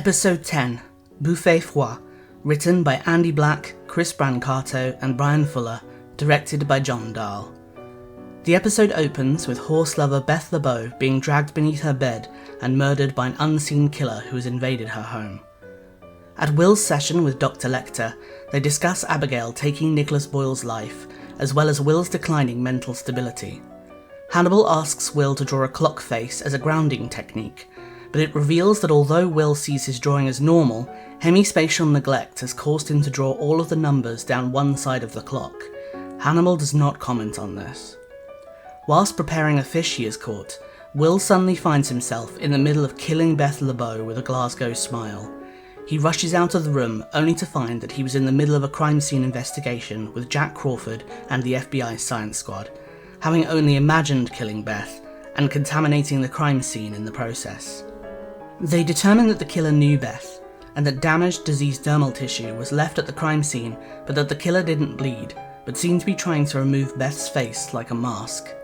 Episode 10, Buffet Froid, written by Andy Black, Chris Brancato and Brian Fuller, directed by John Dahl. The episode opens with horse lover Beth LeBeau being dragged beneath her bed and murdered by an unseen killer who has invaded her home. At Will's session with Dr. Lecter, they discuss Abigail taking Nicholas Boyle's life, as well as Will's declining mental stability. Hannibal asks Will to draw a clock face as a grounding technique, but it reveals that although Will sees his drawing as normal, hemispatial neglect has caused him to draw all of the numbers down one side of the clock. Hannibal does not comment on this. Whilst preparing a fish he has caught, Will suddenly finds himself in the middle of killing Beth LeBeau with a Glasgow smile. He rushes out of the room only to find that he was in the middle of a crime scene investigation with Jack Crawford and the FBI science squad, having only imagined killing Beth and contaminating the crime scene in the process. They determine that the killer knew Beth, and that damaged, diseased dermal tissue was left at the crime scene, but that the killer didn't bleed, but seemed to be trying to remove Beth's face like a mask.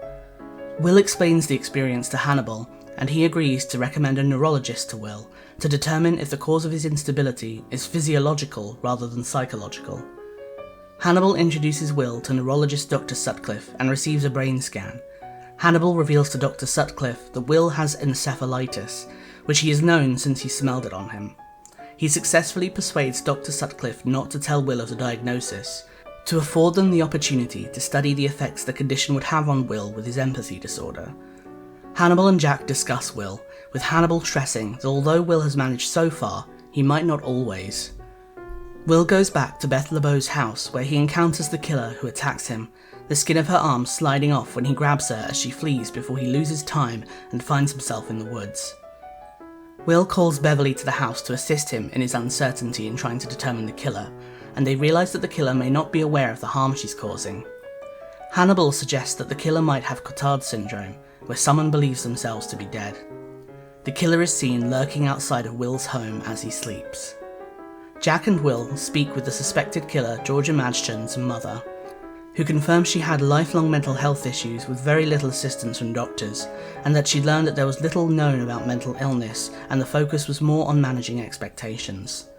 Will explains the experience to Hannibal, and he agrees to recommend a neurologist to Will to determine if the cause of his instability is physiological rather than psychological. Hannibal introduces Will to neurologist Dr. Sutcliffe and receives a brain scan. Hannibal reveals to Dr. Sutcliffe that Will has encephalitis, which he has known since he smelled it on him. He successfully persuades Dr. Sutcliffe not to tell Will of the diagnosis, to afford them the opportunity to study the effects the condition would have on Will with his empathy disorder. Hannibal and Jack discuss Will, with Hannibal stressing that although Will has managed so far, he might not always. Will goes back to Beth LeBeau's house where he encounters the killer who attacks him, the skin of her arm sliding off when he grabs her as she flees before he loses time and finds himself in the woods. Will calls Beverly to the house to assist him in his uncertainty in trying to determine the killer, and they realise that the killer may not be aware of the harm she's causing. Hannibal suggests that the killer might have Cotard syndrome, where someone believes themselves to be dead. The killer is seen lurking outside of Will's home as he sleeps. Jack and Will speak with the suspected killer Georgia Madchen's mother, who confirms she had lifelong mental health issues with very little assistance from doctors, and that she'd learned that there was little known about mental illness and the focus was more on managing expectations.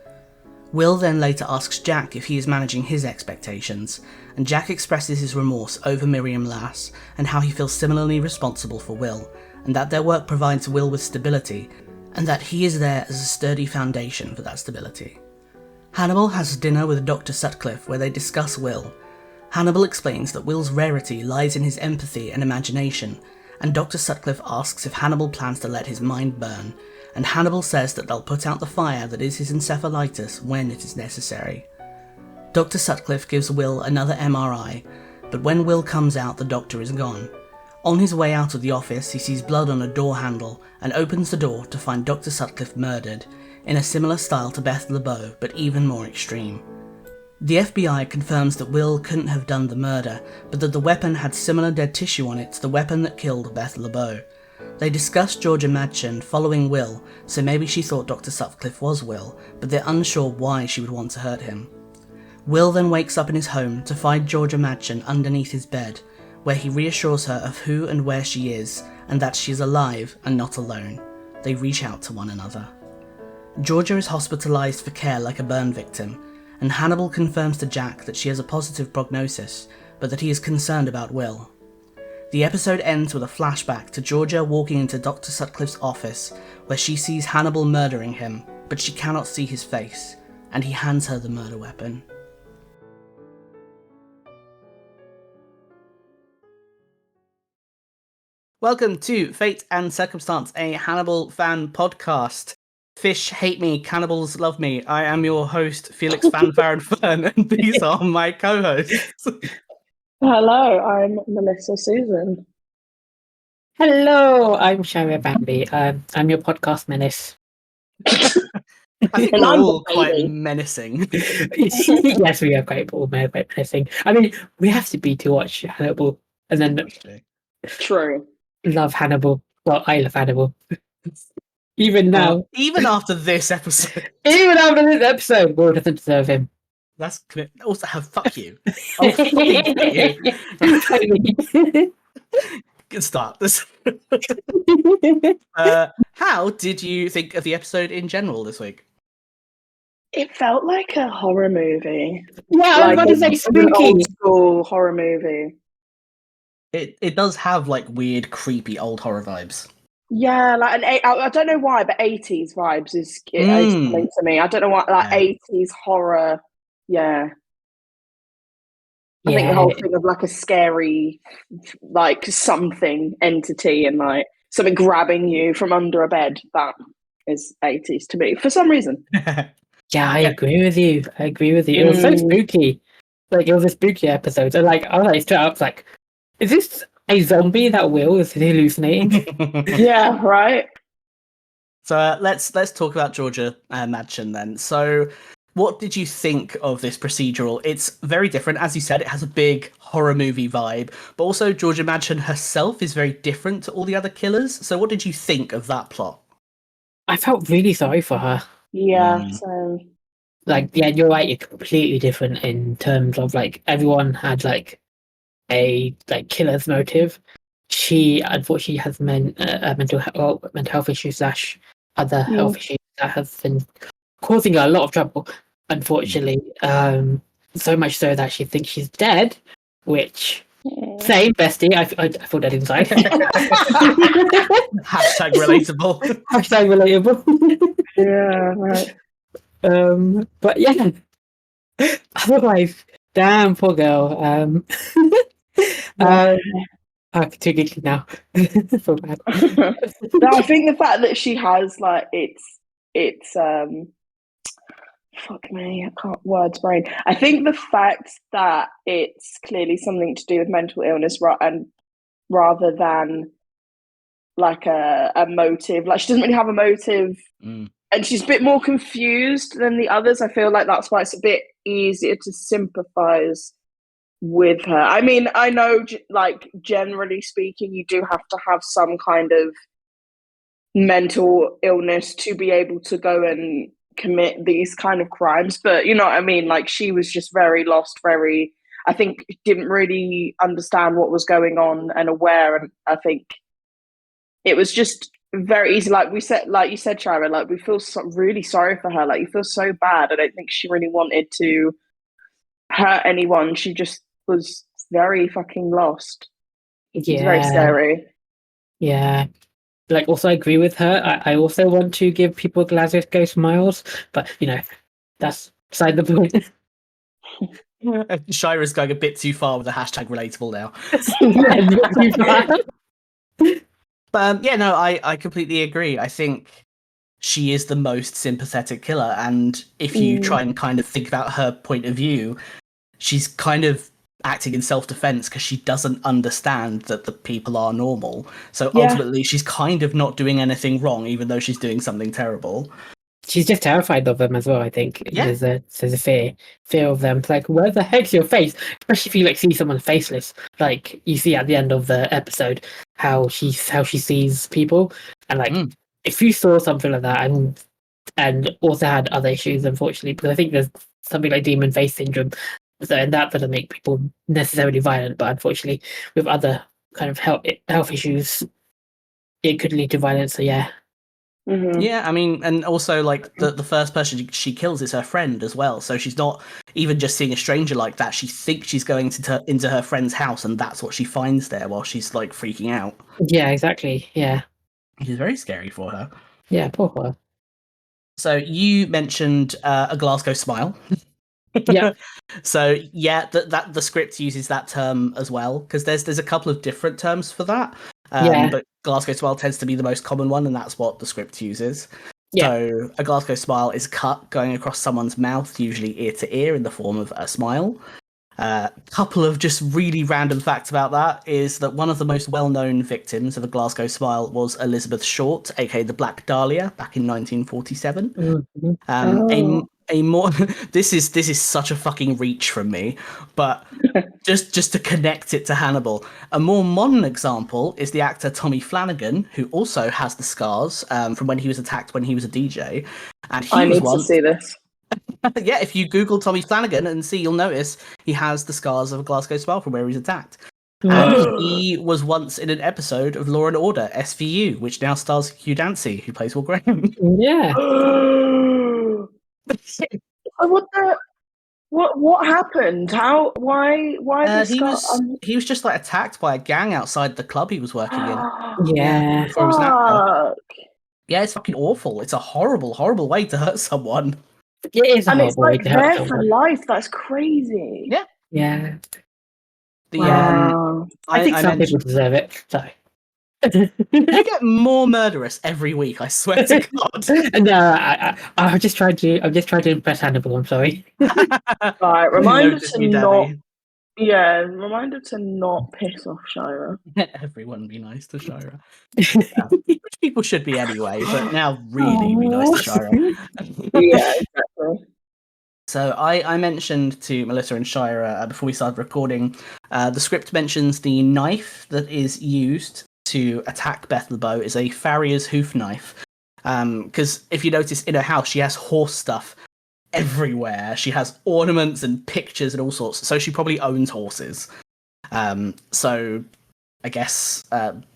Will then later asks Jack if he is managing his expectations, and Jack expresses his remorse over Miriam Lass and how he feels similarly responsible for Will, and that their work provides Will with stability, and that he is there as a sturdy foundation for that stability. Hannibal has dinner with Dr. Sutcliffe where they discuss Will. Hannibal explains that Will's rarity lies in his empathy and imagination, and Dr. Sutcliffe asks if Hannibal plans to let his mind burn, and Hannibal says that they'll put out the fire that is his encephalitis when it is necessary. Dr. Sutcliffe gives Will another MRI, but when Will comes out the doctor is gone. On his way out of the office he sees blood on a door handle and opens the door to find Dr. Sutcliffe murdered, in a similar style to Beth LeBeau but even more extreme. The FBI confirms that Will couldn't have done the murder, but that the weapon had similar dead tissue on it to the weapon that killed Beth LeBeau. They discuss Georgia Madchen following Will, so maybe she thought Dr. Sutcliffe was Will, but they're unsure why she would want to hurt him. Will then wakes up in his home to find Georgia Madchen underneath his bed, where he reassures her of who and where she is, and that she is alive and not alone. They reach out to one another. Georgia is hospitalised for care like a burn victim, and Hannibal confirms to Jack that she has a positive prognosis, but that he is concerned about Will. The episode ends with a flashback to Georgia walking into Dr. Sutcliffe's office, where she sees Hannibal murdering him, but she cannot see his face, and he hands her the murder weapon. Welcome to Fate and Circumstance, a Hannibal fan podcast. Fish hate me, cannibals love me. I am your host, Felix Fanfare and Fern, and these are my co-hosts. Hello, I'm Melissa Susan. Hello, I'm Sharia Bambi. I'm your podcast menace. I think we're all quite menacing. Yes, we are quite menacing. I mean, we have to be to watch Hannibal, and then True. Love Hannibal. Well, I love Hannibal. Even now. Even after this episode. Even after this episode, Will doesn't deserve him. That's commitment. Also, fuck you. Oh, fucking fuck you. Good start. How did you think of the episode in general this week? It felt like a horror movie, Yeah, I was like about to say an spooky. old school horror movie. It does have like weird, creepy old horror vibes. Yeah, like I don't know why, but 80s vibes is coming to me. I don't know what, like Yeah. 80s horror. Yeah. I think the Yeah, whole thing of like a scary, like something entity and like something grabbing you from under a bed, that is 80s to me for some reason. yeah, I Yeah. agree with you. I agree with you. It was so spooky. Like it was a spooky episode. And like I was like straight up like, is this a zombie that Will is hallucinating? Yeah, right. So let's talk about Georgia Madchen then. So, what did you think of this procedural? It's very different, as you said. It has a big horror movie vibe, but also Georgia Madchen herself is very different to all the other killers. So, what did you think of that plot? I felt really sorry for her. Yeah, so Like, yeah, you're right. It's completely different in terms of like everyone had like a like killer's motive. She unfortunately has mental health issues slash other yeah. health issues that have been causing her a lot of trouble. Unfortunately, so much so that she thinks she's dead. Which same bestie. I feel dead inside. Hashtag relatable. Hashtag relatable. Yeah, right. But yeah. Otherwise, damn poor girl. Yeah. I'm too giggly now. Feel bad. No, I think the fact that she has like it's fuck me, I can't words brain. I think the fact that it's clearly something to do with mental illness and rather than like a motive, like she doesn't really have a motive and she's a bit more confused than the others. I feel like that's why it's a bit easier to sympathize with her. I mean, I know, like, generally speaking, you do have to have some kind of mental illness to be able to go and commit these kind of crimes. But you know what I mean? Like, she was just very lost, I think, didn't really understand what was going on and aware. And I think it was just very easy. Like you said, Shara, like, we feel really sorry for her. Like, you feel so bad. I don't think she really wanted to hurt anyone. She just was very fucking lost. It's very scary. Yeah. Like, also, I agree with her. I also want to give people Glasgow smiles, but you know, that's beside the point. Shira's going a bit too far with the hashtag relatable now. But yeah, no, I completely agree. I think she is the most sympathetic killer, and if you try and kind of think about her point of view, she's kind of acting in self-defense because she doesn't understand that the people are normal. So ultimately, she's kind of not doing anything wrong, even though she's doing something terrible. She's just terrified of them as well. I think Yeah. there's a fear of them. It's like, where the heck's your face? Especially if you like see someone faceless, like you see at the end of the episode how she sees people, and like if you saw something like that and also had other issues, unfortunately, because I think there's something like demon face syndrome. So, and that doesn't make people necessarily violent, but unfortunately, with other kind of health issues, it could lead to violence. So yeah. Mm-hmm. Yeah, I mean, and also like the first person she kills is her friend as well. So she's not even just seeing a stranger like that. She thinks she's going into her friend's house, and that's what she finds there while she's like freaking out. Yeah, exactly. Yeah, Which is very scary for her. Yeah, poor her. So you mentioned a Glasgow smile. Yeah. So yeah, that the script uses that term as well, because there's a couple of different terms for that. But Glasgow smile tends to be the most common one, and that's what the script uses. Yeah. So a Glasgow smile is a cut going across someone's mouth, usually ear to ear, in the form of a smile. Couple of just really random facts about that is that one of the most well-known victims of a Glasgow smile was Elizabeth Short, aka the Black Dahlia, back in 1947. Mm-hmm. A more this is such a fucking reach from me, but just to connect it to Hannibal, a more modern example is the actor Tommy Flanagan, who also has the scars from when he was attacked when he was a DJ, and I need to see this. Yeah, if you Google Tommy Flanagan and see, you'll notice he has the scars of a Glasgow smile from where he was attacked. And he was once in an episode of Law and Order SVU, which now stars Hugh Dancy, who plays Will Graham. Yeah. What happened? How? Why this He guy? was just like attacked by a gang outside the club he was working in. Yeah. Before he was an actor. Fuck. Yeah, it's fucking awful. It's a horrible, horrible way to hurt someone. It is a And it's horrible way like to hurt there for someone. life. That's crazy. Yeah. Yeah. Wow. I think some people mentioned deserve it. So. you get more murderous every week. I swear to God. No, I'm just trying to impress Hannibal. I'm sorry. Right, reminder Notice to me, not. Daddy. Yeah, reminder to not piss off Shira. Everyone be nice to Shira. Yeah. Which people should be anyway, but now really be nice to Shira. Yeah, exactly. So I mentioned to Melissa and Shira before we started recording, the script mentions the knife that is used to attack Beth LeBeau is a farrier's hoof knife. Because if you notice in her house, she has horse stuff everywhere. She has ornaments and pictures and all sorts. So she probably owns horses. So I guess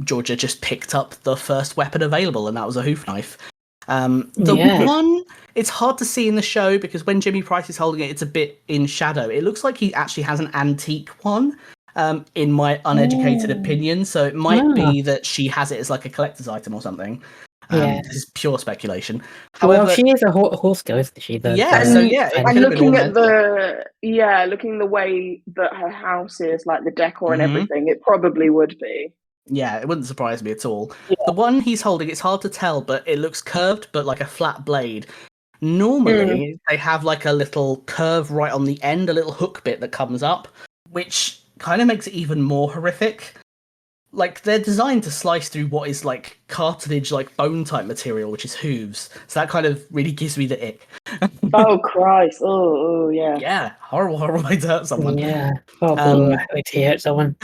Georgia just picked up the first weapon available, and that was a hoof knife. One, it's hard to see in the show because when Jimmy Price is holding it, it's a bit in shadow. It looks like he actually has an antique one, in my uneducated opinion. So it might be that she has it as like a collector's item or something. This is pure speculation. However, she is a horse girl, isn't she? And looking at looking the way that her house is, like the decor and everything, it probably would be. Yeah, it wouldn't surprise me at all. Yeah. The one he's holding, it's hard to tell, but it looks curved, but like a flat blade. Normally, they have like a little curve right on the end, a little hook bit that comes up, which kind of makes it even more horrific. Like, they're designed to slice through what is like cartilage, like bone type material, which is hooves. So that kind of really gives me the ick. Oh, Christ. Oh, yeah. Yeah, horrible way to hurt someone. Yeah, horrible way to hurt someone.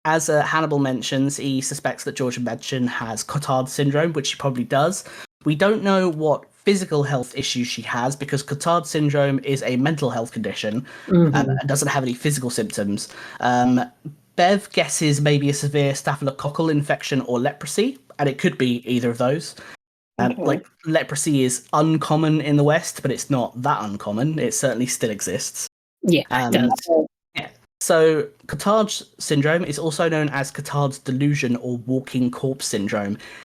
As Hannibal mentions, he suspects that Georgia Medchin has Cotard syndrome, which she probably does. We don't know what physical health issues she has because Cotard syndrome is a mental health condition and doesn't have any physical symptoms. Bev guesses maybe a severe staphylococcal infection or leprosy, and it could be either of those. Like, leprosy is uncommon in the West, but it's not that uncommon. It certainly still exists. Yeah, it does. Yeah. So, Cotard's syndrome is also known as Cotard's delusion or walking corpse syndrome.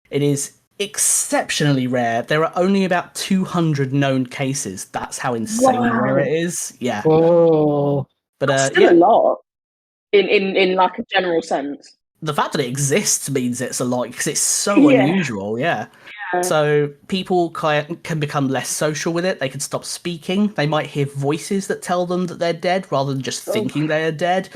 It is exceptionally rare. There are only about 200 known cases. That's how insanely rare it is. Yeah. Whoa. But that's still a lot in like a general sense. The fact that it exists means it's a lot because it's so unusual. Yeah. So people can become less social with it. They can stop speaking. They might hear voices that tell them that they're dead rather than just thinking they are dead.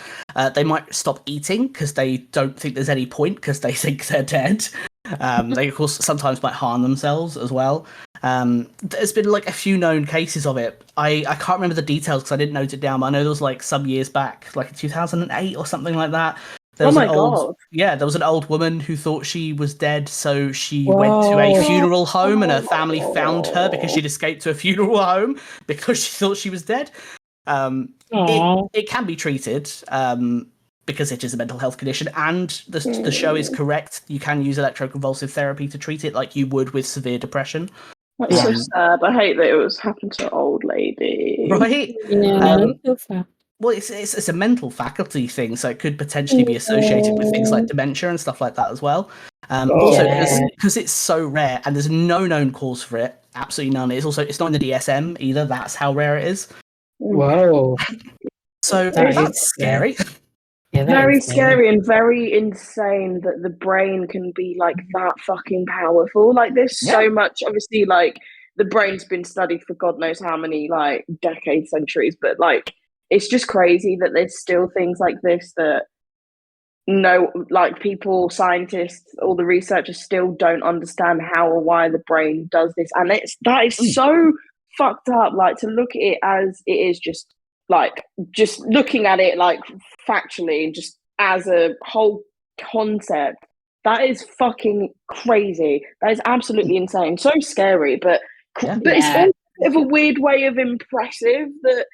They might stop eating because they don't think there's any point because they think they're dead. They, of course, sometimes might harm themselves as well. There's been like a few known cases of it. I can't remember the details because I didn't note it down, but I know there was like some years back, like in 2008 or something like that. There was there was an old woman who thought she was dead, so she went to a funeral home and her family found her because she'd escaped to a funeral home because she thought she was dead. It can be treated because it is a mental health condition, and the show is correct. You can use electroconvulsive therapy to treat it like you would with severe depression. That's so sad. I hate that it was happened to an old lady. Right? Yeah, well, it's a mental faculty thing, so it could potentially be associated with things like dementia and stuff like that as well. Also, because it's so rare and there's no known cause for it, absolutely none. It's not in the DSM either. That's how rare it is. Whoa! So that's scary. Yeah, very scary and very insane that the brain can be like that fucking powerful. Like there's so much. Obviously, like the brain's been studied for God knows how many like decades, centuries, but like. It's just crazy that there's still things like this that people, scientists, all the researchers still don't understand how or why the brain does this. And that is so fucked up, like to look at it as it is just looking at it like factually and just as a whole concept. That is fucking crazy. That is absolutely insane. So scary, but it's all a bit of a weird way of impressive that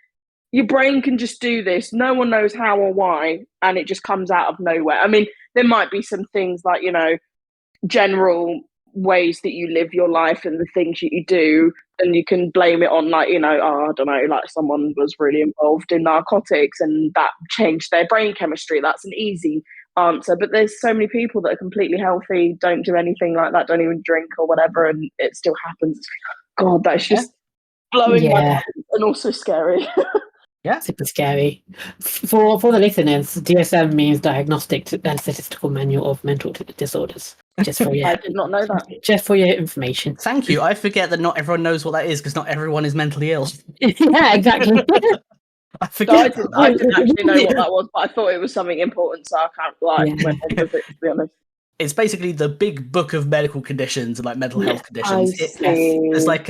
your brain can just do this. No one knows how or why, and it just comes out of nowhere. I mean, there might be some things like, general ways that you live your life and the things that you do, and you can blame it on, like, I don't know, like someone was really involved in narcotics and that changed their brain chemistry. That's an easy answer. But there's so many people that are completely healthy, don't do anything like that, don't even drink or whatever, and it still happens. God, that's just blowing my mind and also scary. Yeah, super scary. For the listeners, DSM means Diagnostic and Statistical Manual of Mental Disorders. Just for I did not know that. Just for your information. Thank you. I forget that not everyone knows what that is because not everyone is mentally ill. Yeah, exactly. I didn't actually know what that was, but I thought it was something important, so I can't went on with it, to be honest. It's basically the big book of medical conditions and like mental health conditions. There's like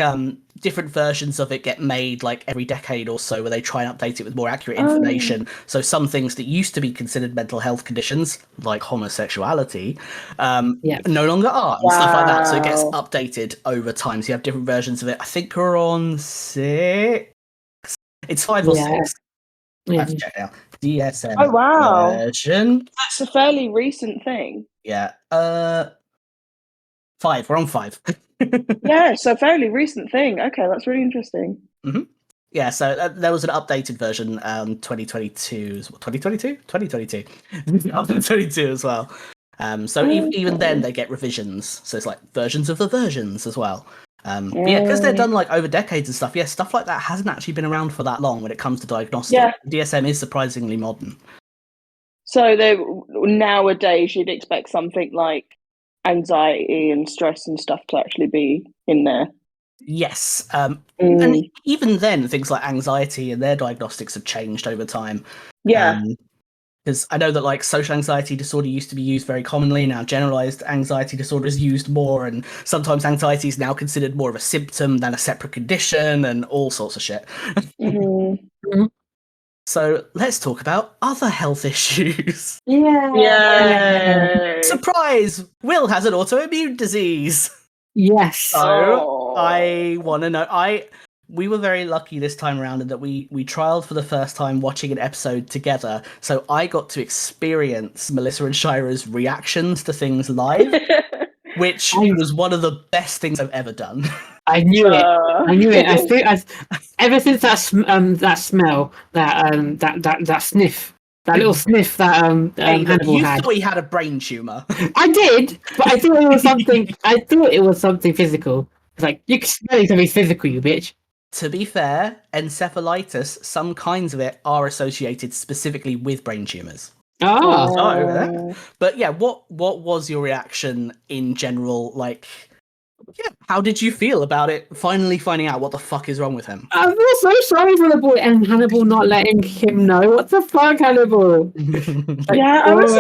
different versions of it get made like every decade or so where they try and update it with more accurate information. So some things that used to be considered mental health conditions, like homosexuality, no longer are, and stuff like that. So it gets updated over time. So you have different versions of it. I think we're on 6. It's 5 or 6. I have to check it out. DSM version. That's a fairly recent thing. Yeah. 5. We're on 5. Yeah, so fairly recent thing. Okay, that's really interesting. Mm-hmm. Yeah, so there was an updated version 2022. 2022 as well. So even then they get revisions. So it's like versions of the versions as well. But yeah, because they're done like over decades and stuff. Yeah, stuff like that hasn't actually been around for that long when it comes to diagnostic. Yeah. DSM is surprisingly modern. So nowadays you'd expect something like anxiety and stress and stuff to actually be in there. Yes. And even then, things like anxiety and their diagnostics have changed over time. Yeah. Because I know that like social anxiety disorder used to be used very commonly. Now generalized anxiety disorder is used more, and sometimes anxiety is now considered more of a symptom than a separate condition and all sorts of shit. So let's talk about other health issues. Yeah. Surprise! Will has an autoimmune disease. Yes. So I want to know. We were very lucky this time around in that we trialed for the first time watching an episode together. So I got to experience Melissa and Shira's reactions to things live, which was one of the best things I've ever done. I knew it. Ever since that smell, that sniff, that little sniff that Hannibal had. You thought he had a brain tumor. I did, but I thought it was something. I thought it was something physical. It's like, you can smell something physical, you bitch. To be fair, encephalitis, some kinds of it are associated specifically with brain tumors. But yeah, what was your reaction in general? Like, yeah, how did you feel about it finally finding out what the fuck is wrong with him? I feel so sorry for the boy and Hannibal not letting him know. What the fuck, Hannibal? Yeah, I was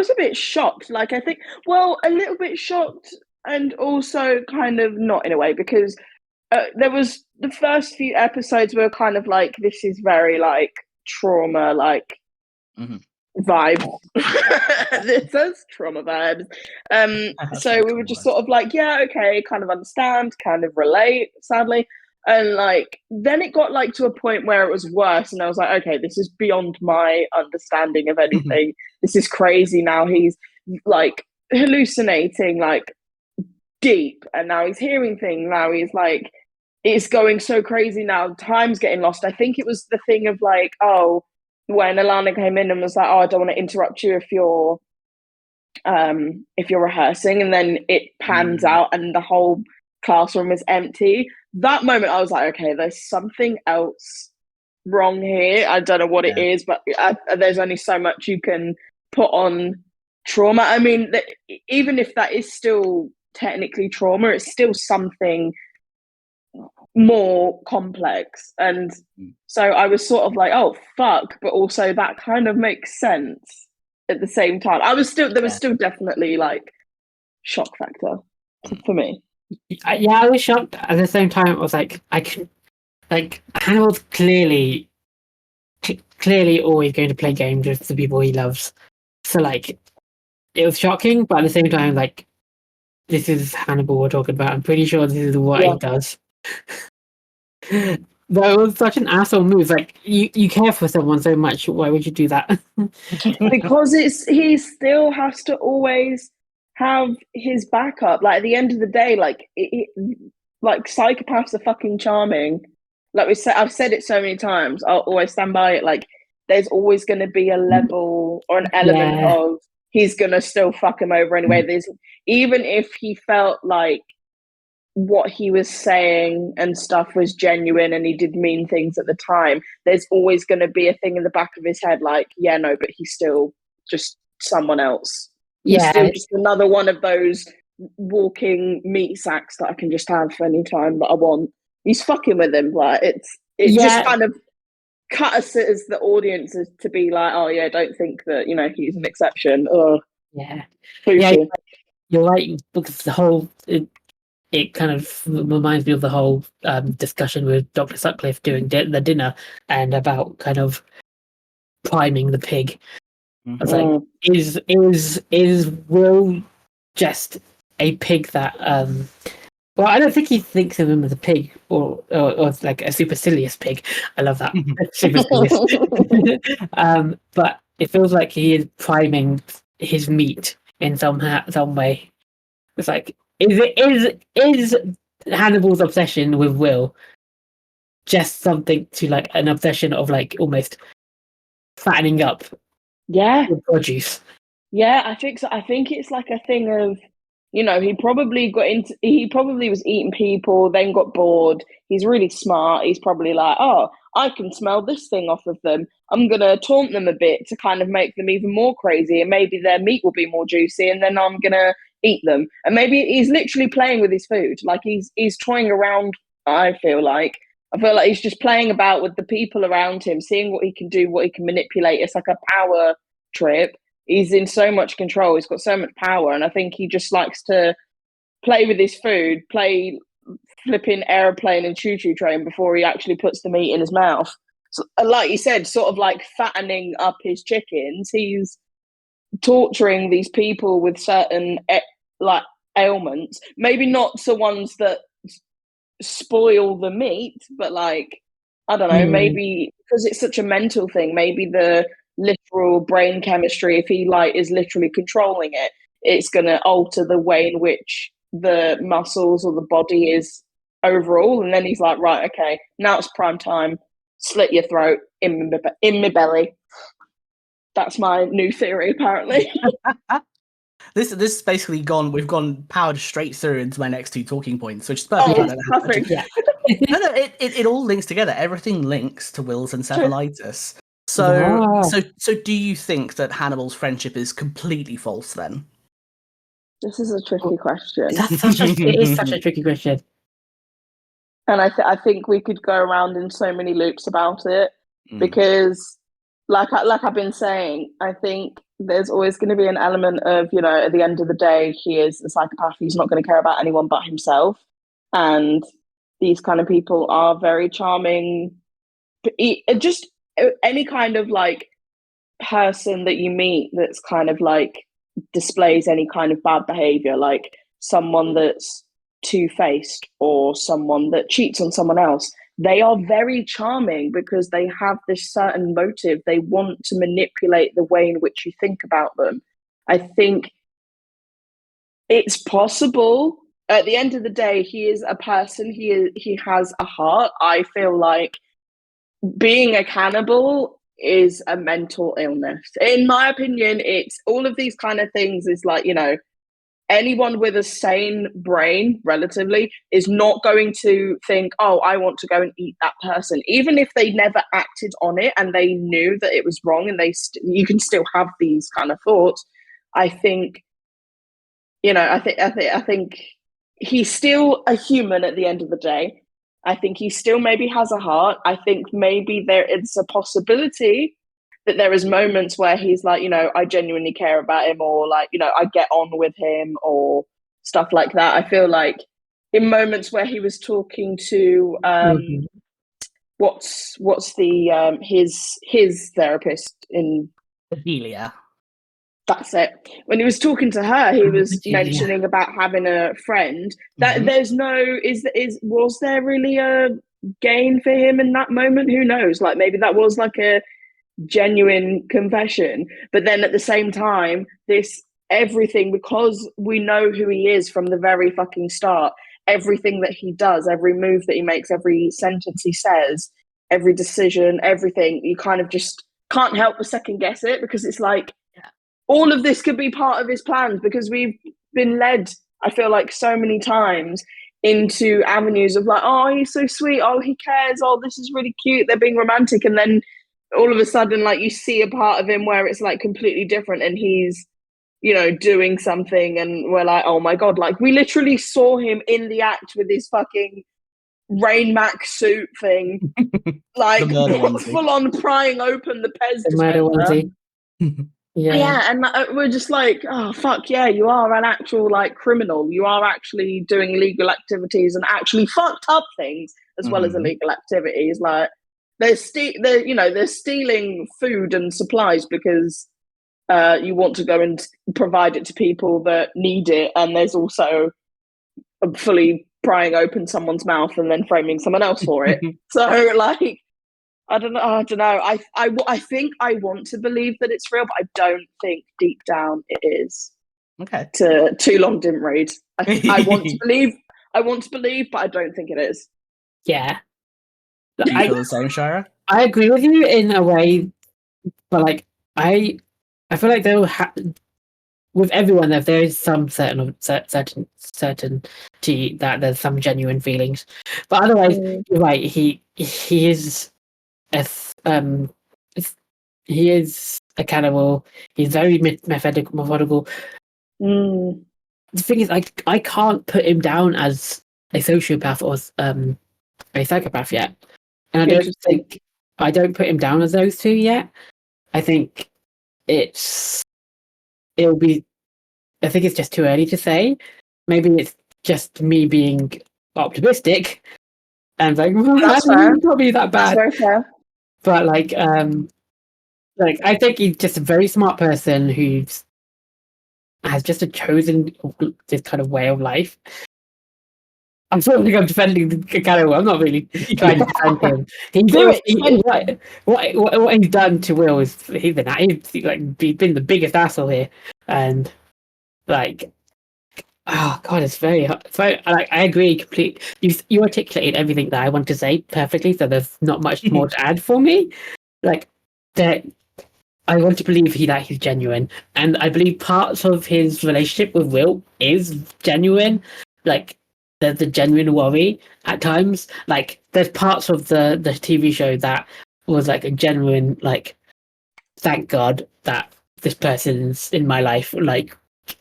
a bit shocked. Like, I think, a little bit shocked and also kind of not in a way, because there was the first few episodes were kind of like, this is very like trauma, like vibe. This is trauma vibes. So we were just sort of like, yeah, okay, kind of understand, kind of relate, sadly. And like, then it got like to a point where it was worse, and I was like, okay, this is beyond my understanding of anything. This is crazy. Now he's like hallucinating, like deep, and now he's hearing things. Now he's like, it's going so crazy now. Time's getting lost. I think it was the thing of like, when Alana came in and was like, I don't want to interrupt you if you're rehearsing, and then it pans out and the whole classroom is empty. That moment I was like, okay, there's something else wrong here. I don't know what it is, but there's only so much you can put on trauma. I mean, even if that is still technically trauma, it's still something more complex. And so I was sort of like, oh fuck, but also that kind of makes sense at the same time. There was still definitely like shock factor for me. I was shocked. At the same time, I was like, Hannibal's clearly always going to play games with the people he loves. So like, it was shocking, but at the same time, like, this is Hannibal we're talking about. I'm pretty sure this is what he does. But it was such an asshole move. Like, you care for someone so much, why would you do that? Because he still has to always have his backup. Like at the end of the day, like like psychopaths are fucking charming. Like we said, I've said it so many times. I'll always stand by it. Like there's always going to be a level or an element of he's going to still fuck him over anyway. There's even if he felt like what he was saying and stuff was genuine and he did mean things at the time, there's always going to be a thing in the back of his head like, yeah, no, but he's still just someone else. He's still just another one of those walking meat sacks that I can just have for any time that I want. He's fucking with him. Like it just kind of cut us as the audience as to be like, oh yeah, don't think that, you know, he's an exception. Oh yeah. Spooky. Yeah, you're right, because the whole it kind of reminds me of the whole discussion with Dr. Sutcliffe during the dinner and about kind of priming the pig. I was like, is Will just a pig that well, I don't think he thinks of him as a pig or like a supercilious pig. I love that. Supercilious. But it feels like he is priming his meat in some way. It's like, is Hannibal's obsession with Will just something to like an obsession of like almost fattening up produce? Yeah, I think so. I think it's like a thing of, you know, he probably was eating people, then got bored. He's really smart. He's probably like, oh, I can smell this thing off of them. I'm going to taunt them a bit to kind of make them even more crazy. And maybe their meat will be more juicy. And then I'm going to eat them. And maybe he's literally playing with his food. Like he's toying around, I feel like he's just playing about with the people around him, seeing what he can do, what he can manipulate. It's like a power trip. He's in so much control. He's got so much power. And I think he just likes to play with his food, play flipping airplane and choo-choo train before he actually puts the meat in his mouth. So, like you said, sort of like fattening up his chickens. He's torturing these people with certain like ailments. Maybe not the ones that spoil the meat, but like, I don't know, maybe because it's such a mental thing, maybe the literal brain chemistry, if he like is literally controlling it, it's going to alter the way in which the muscles or the body is overall. And then he's like, right, okay, now it's prime time, slit your throat in my belly. That's my new theory, apparently. This is basically we've gone powered straight through into my next two talking points, which is perfect. Perfect. No, it all links together. Everything links to Will's encephalitis. So do you think that Hannibal's friendship is completely false then? This is a tricky question. It is such a tricky question. And I think we could go around in so many loops about it because, like I've been saying, I think there's always going to be an element of, you know, at the end of the day, he is a psychopath. He's not going to care about anyone but himself. And these kind of people are very charming. Just any kind of like person that you meet that's kind of like displays any kind of bad behavior, like someone that's two-faced or someone that cheats on someone else, they are very charming because they have this certain motive. They want to manipulate the way in which you think about them. I think it's possible. At the end of the day, he is a person. He has a heart. I feel like being a cannibal is a mental illness. In my opinion, it's all of these kind of things is like, you know, anyone with a sane brain, relatively, is not going to think, oh, I want to go and eat that person. Even if they never acted on it and they knew that it was wrong and you can still have these kind of thoughts. I think, you know, I think he's still a human at the end of the day. I think he still maybe has a heart. I think maybe there is a possibility that there is moments where he's like, you know, I genuinely care about him, or like, you know, I get on with him or stuff like that. I feel like in moments where he was talking to what's the his therapist in Ophelia. That's it. When he was talking to her, he was mentioning about having a friend. That there's no was there really a gain for him in that moment? Who knows? Like maybe that was like a genuine confession, but then at the same time, this everything, because we know who he is from the very fucking start. Everything that he does, every move that he makes, every sentence he says, every decision, everything, you kind of just can't help but second guess it, because it's like all of this could be part of his plans, because we've been led, I feel like, so many times into avenues of like, oh, he's so sweet, oh, he cares, oh, this is really cute, they're being romantic, and then all of a sudden, like, you see a part of him where it's like completely different, and he's, you know, doing something, and we're like, oh my god, like, we literally saw him in the act with his fucking Rain Mac suit thing, like full on prying open the Pez dispenser. Yeah, and we're just like, oh fuck yeah, you are an actual like criminal. You are actually doing illegal activities and actually fucked up things as well as illegal activities. Like they're stealing food and supplies because you want to go and provide it to people that need it, and there's also fully prying open someone's mouth and then framing someone else for it. So like, I don't know. I think I want to believe that it's real, but I don't think deep down it is. Okay. Too long didn't read. I want to believe, but I don't think it is. Yeah. Do you feel the same, Shira? I agree with you in a way, but like I feel like with everyone there is some certainty that there's some genuine feelings, but otherwise, you're right. He is he is a cannibal. He's very methodical. The thing is, I can't put him down as a sociopath or a psychopath yet, and I don't put him down as those two yet. I think it'll be. I think it's just too early to say. Maybe it's just me being optimistic and like, well, that's not be that bad. That's very fair. But like I think he's just a very smart person who has just chosen this kind of way of life. I'm sort of like I'm defending the cannibal. I'm not really trying to defend him. What he's done to Will is he's been the biggest asshole here, and like, oh god, it's very hard. So I agree completely. You articulated everything that I want to say perfectly, so there's not much more to add for me. Like that, I want to believe that he's genuine, and I believe parts of his relationship with Will is genuine. Like there's a genuine worry at times. Like there's parts of the TV show that was like a genuine like, thank God that this person's in my life. Like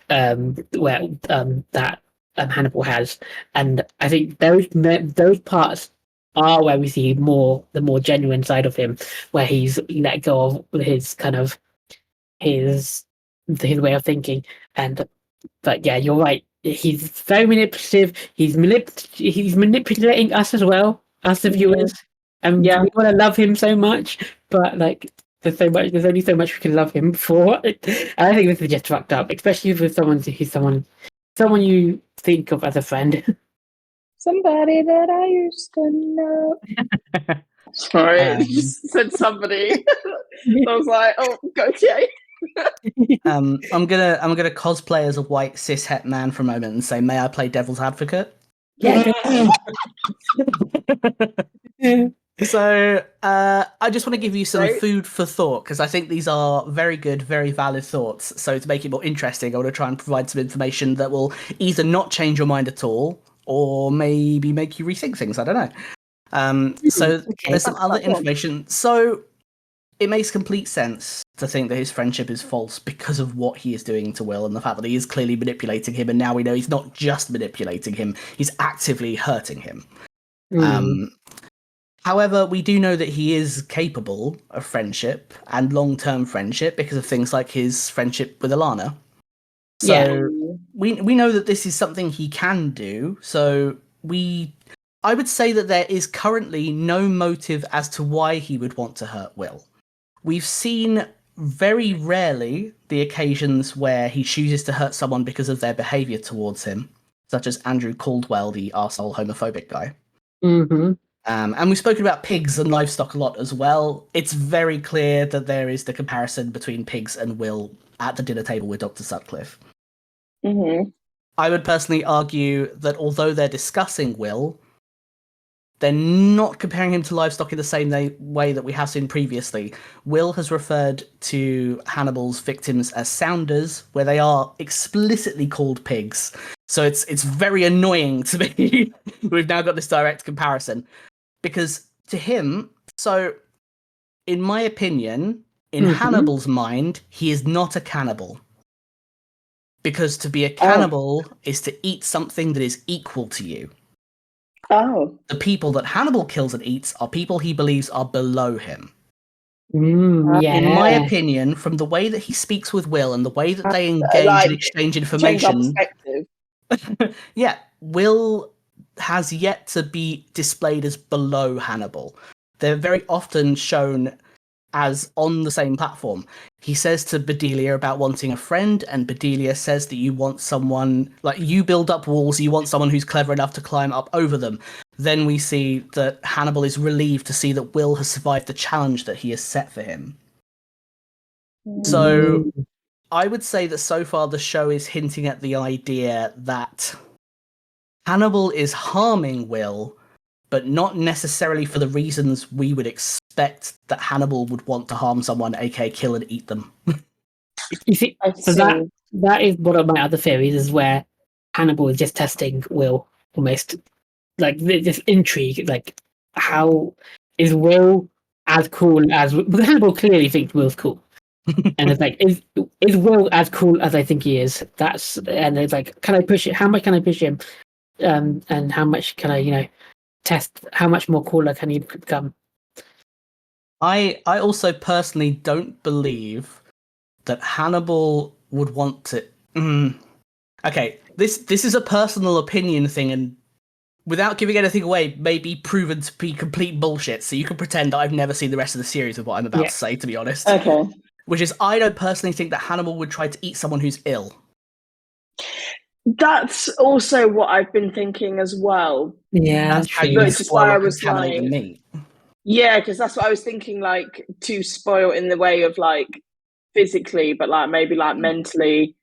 that Hannibal has, and I think those parts are where we see the more genuine side of him, where he's let go of his kind of his way of thinking. But yeah, you're right. He's very manipulative. He's manipulating us as well, us the viewers, and we want to love him so much. But like, there's only so much we can love him for. And I think this is just fucked up, especially with someone you think of as a friend. Somebody that I used to know. Sorry, I just said somebody. I was like, oh, Gautier. I'm gonna cosplay as a white cishet man for a moment and say, may I play devil's advocate? Yeah. So I just want to give you some food for thought, because I think these are very good, very valid thoughts. So to make it more interesting, I want to try and provide some information that will either not change your mind at all or maybe make you rethink things. I don't know. So there's some other information. So it makes complete sense to think that his friendship is false because of what he is doing to Will and the fact that he is clearly manipulating him. And now we know he's not just manipulating him, he's actively hurting him. However, we do know that he is capable of friendship and long-term friendship because of things like his friendship with Alana. So we know that this is something he can do. So I would say that there is currently no motive as to why he would want to hurt Will. We've seen very rarely the occasions where he chooses to hurt someone because of their behaviour towards him, such as Andrew Caldwell, the arsehole homophobic guy. And we've spoken about pigs and livestock a lot as well. It's very clear that there is the comparison between pigs and Will at the dinner table with Dr. Sutcliffe. Mm-hmm. I would personally argue that although they're discussing Will, they're not comparing him to livestock in the same way that we have seen previously. Will has referred to Hannibal's victims as sounders, where they are explicitly called pigs. So it's very annoying to me. We've now got this direct comparison. Because to him, so in my opinion, in Hannibal's mind, he is not a cannibal. Because to be a cannibal is to eat something that is equal to you. Oh. The people that Hannibal kills and eats are people he believes are below him. Yeah. In my opinion, from the way that he speaks with Will and the way that they engage and exchange information, yeah, Will has yet to be displayed as below Hannibal. They're very often shown as on the same platform. He says to Bedelia about wanting a friend, and Bedelia says that you want someone, like, you build up walls, you want someone who's clever enough to climb up over them. Then we see that Hannibal is relieved to see that Will has survived the challenge that he has set for him. So I would say that so far the show is hinting at the idea that Hannibal is harming Will, but not necessarily for the reasons we would expect that Hannibal would want to harm someone, aka kill and eat them. You see, so that is one of my other theories, is where Hannibal is just testing Will, almost. Like, this intrigue, like, how is Will as cool as... Because Hannibal clearly thinks Will's cool. And it's like, is Will as cool as I think he is? And it's like, can I push it? How much can I push him? And how much can I, test? How much more cooler can he become? I also personally don't believe that Hannibal would want to... Okay, this is a personal opinion thing, and without giving anything away, may be proven to be complete bullshit, so you can pretend I've never seen the rest of the series of what I'm about to say, to be honest. Okay. Which is, I don't personally think that Hannibal would try to eat someone who's ill. That's also what I've been thinking as well. Yeah, that's how you spoil and contaminate the meat. Yeah, because that's what I was thinking, like, to spoil in the way of, like, physically, but, like, maybe, like, mentally,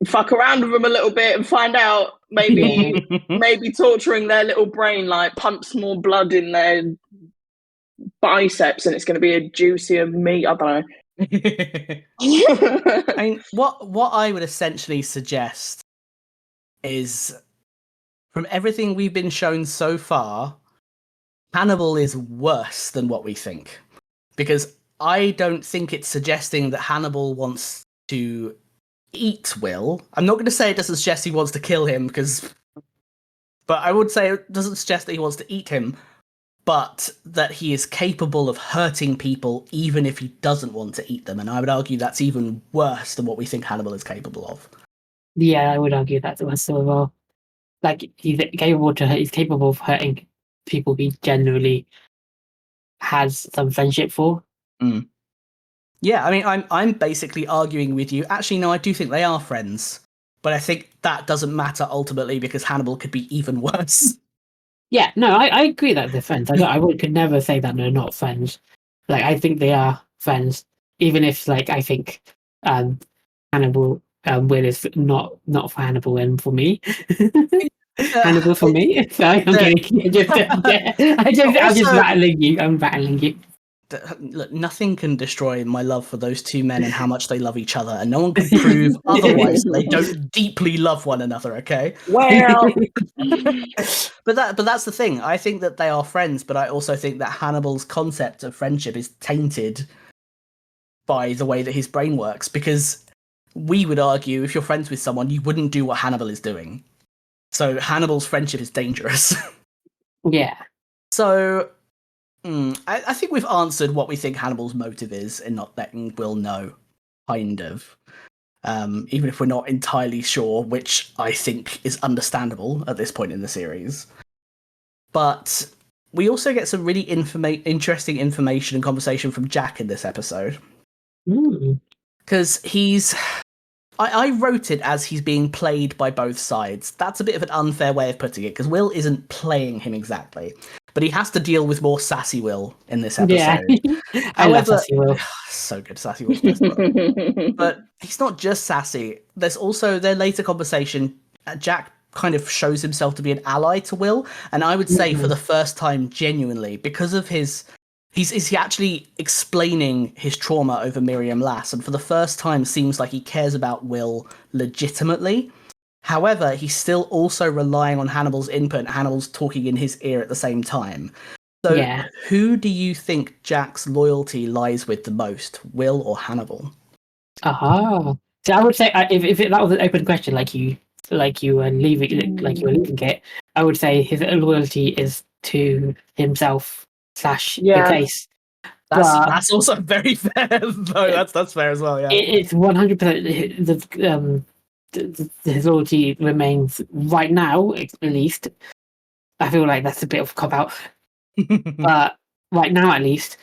fuck around with them a little bit and find out, maybe torturing their little brain, like, pumps more blood in their biceps and it's going to be a juicier meat. I don't know. I mean, what I would essentially suggest is, from everything we've been shown so far, Hannibal is worse than what we think. Because I don't think it's suggesting that Hannibal wants to eat Will. I'm not going to say it doesn't suggest he wants to kill him, but I would say it doesn't suggest that he wants to eat him, but that he is capable of hurting people even if he doesn't want to eat them. And I would argue that's even worse than what we think Hannibal is capable of. Yeah, I would argue that as well. Like, he's capable of hurting people he generally has some friendship for. Yeah, I mean, I'm basically arguing with you. Actually, no, I do think they are friends, but I think that doesn't matter ultimately because Hannibal could be even worse. Yeah, no, I agree that they're friends. I could never say that they're not friends. Like, I think they are friends, even if, like, I think Hannibal Will is not for Hannibal and for me. Hannibal for me. Sorry, I'm kidding. I'm just rattling you. I'm rattling you. Look, nothing can destroy my love for those two men and how much they love each other, and no one can prove otherwise. They don't deeply love one another, okay? Well, but that's the thing. I think that they are friends, but I also think that Hannibal's concept of friendship is tainted by the way that his brain works, because we would argue if you're friends with someone, you wouldn't do what Hannibal is doing. So Hannibal's friendship is dangerous. Yeah. So I think we've answered what we think Hannibal's motive is in not letting Will know, kind of. Even if we're not entirely sure, which I think is understandable at this point in the series. But we also get some really interesting information and conversation from Jack in this episode. Because I wrote it as he's being played by both sides. That's a bit of an unfair way of putting it, because Will isn't playing him exactly. but he has to deal with more sassy Will in this Yeah. episode. I love Sassy Will. So good, sassy Will's best. But he's not just sassy. There's also their later conversation. Jack kind of shows himself to be an ally to Will, and I would say for the first time, genuinely, because of his. He's actually explaining his trauma over Miriam Lass, and for the first time seems like he cares about Will legitimately. However, he's still also relying on Hannibal's input, and Hannibal's talking in his ear at the same time. So who do you think Jack's loyalty lies with the most, Will or Hannibal? So I would say if that was an open question, like you were leaving it, I would say his loyalty is to himself / the case. That's also very fair, though. That's fair as well. Yeah, it's 100%. His loyalty remains right now, at least. I feel like that's a bit of a cop out, but right now, at least,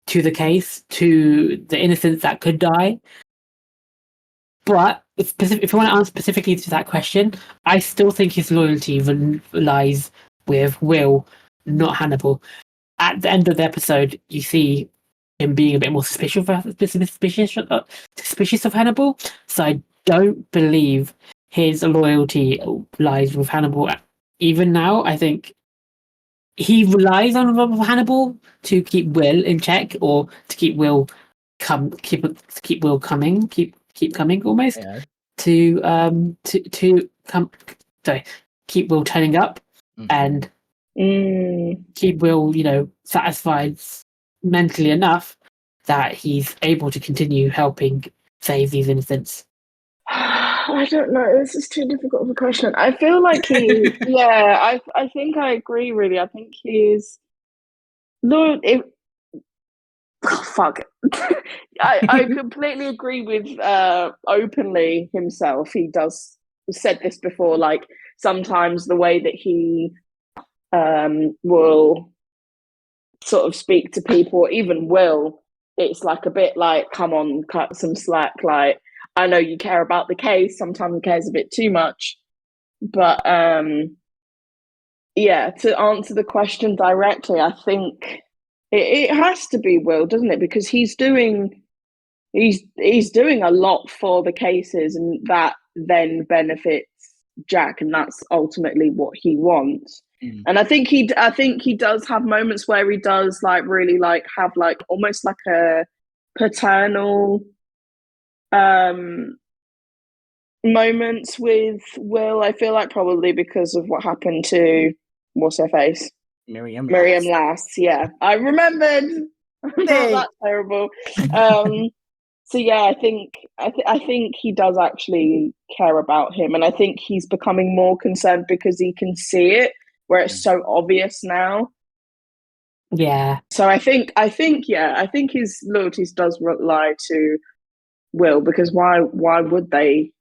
to the case, to the innocents that could die. But if I want to answer specifically to that question, I still think his loyalty lies with Will, not Hannibal. At the end of the episode, you see him being a bit more suspicious of Hannibal. So I don't believe his loyalty lies with Hannibal. Even now, I think he relies on Hannibal to keep Will in check, or to keep Will keep Will coming, keep coming almost. Yeah. To keep Will turning up and keep Will, satisfied mentally enough that he's able to continue helping save these innocents. I don't know. This is too difficult of a question. I feel like I think I agree. Really, I think he's. No, fuck. I completely agree with openly himself. He does said this before. Like sometimes the way that he will sort of speak to people, even Will, it's like a bit like, come on, cut some slack. Like, I know you care about the case. Sometimes the case a bit too much. But to answer the question directly, I think it has to be Will, doesn't it? Because he's doing a lot for the cases, and that then benefits Jack, and that's ultimately what he wants. And I think he does have moments where he does like really like have like almost like a paternal moments with Will. I feel like probably because of what happened to what's her face, Miriam Lass. Yeah, I remembered. That's terrible. So yeah, I think he does actually care about him, and I think he's becoming more concerned because he can see it, where it's so obvious now. Yeah. So I think his loyalties does lie to Will, because why would they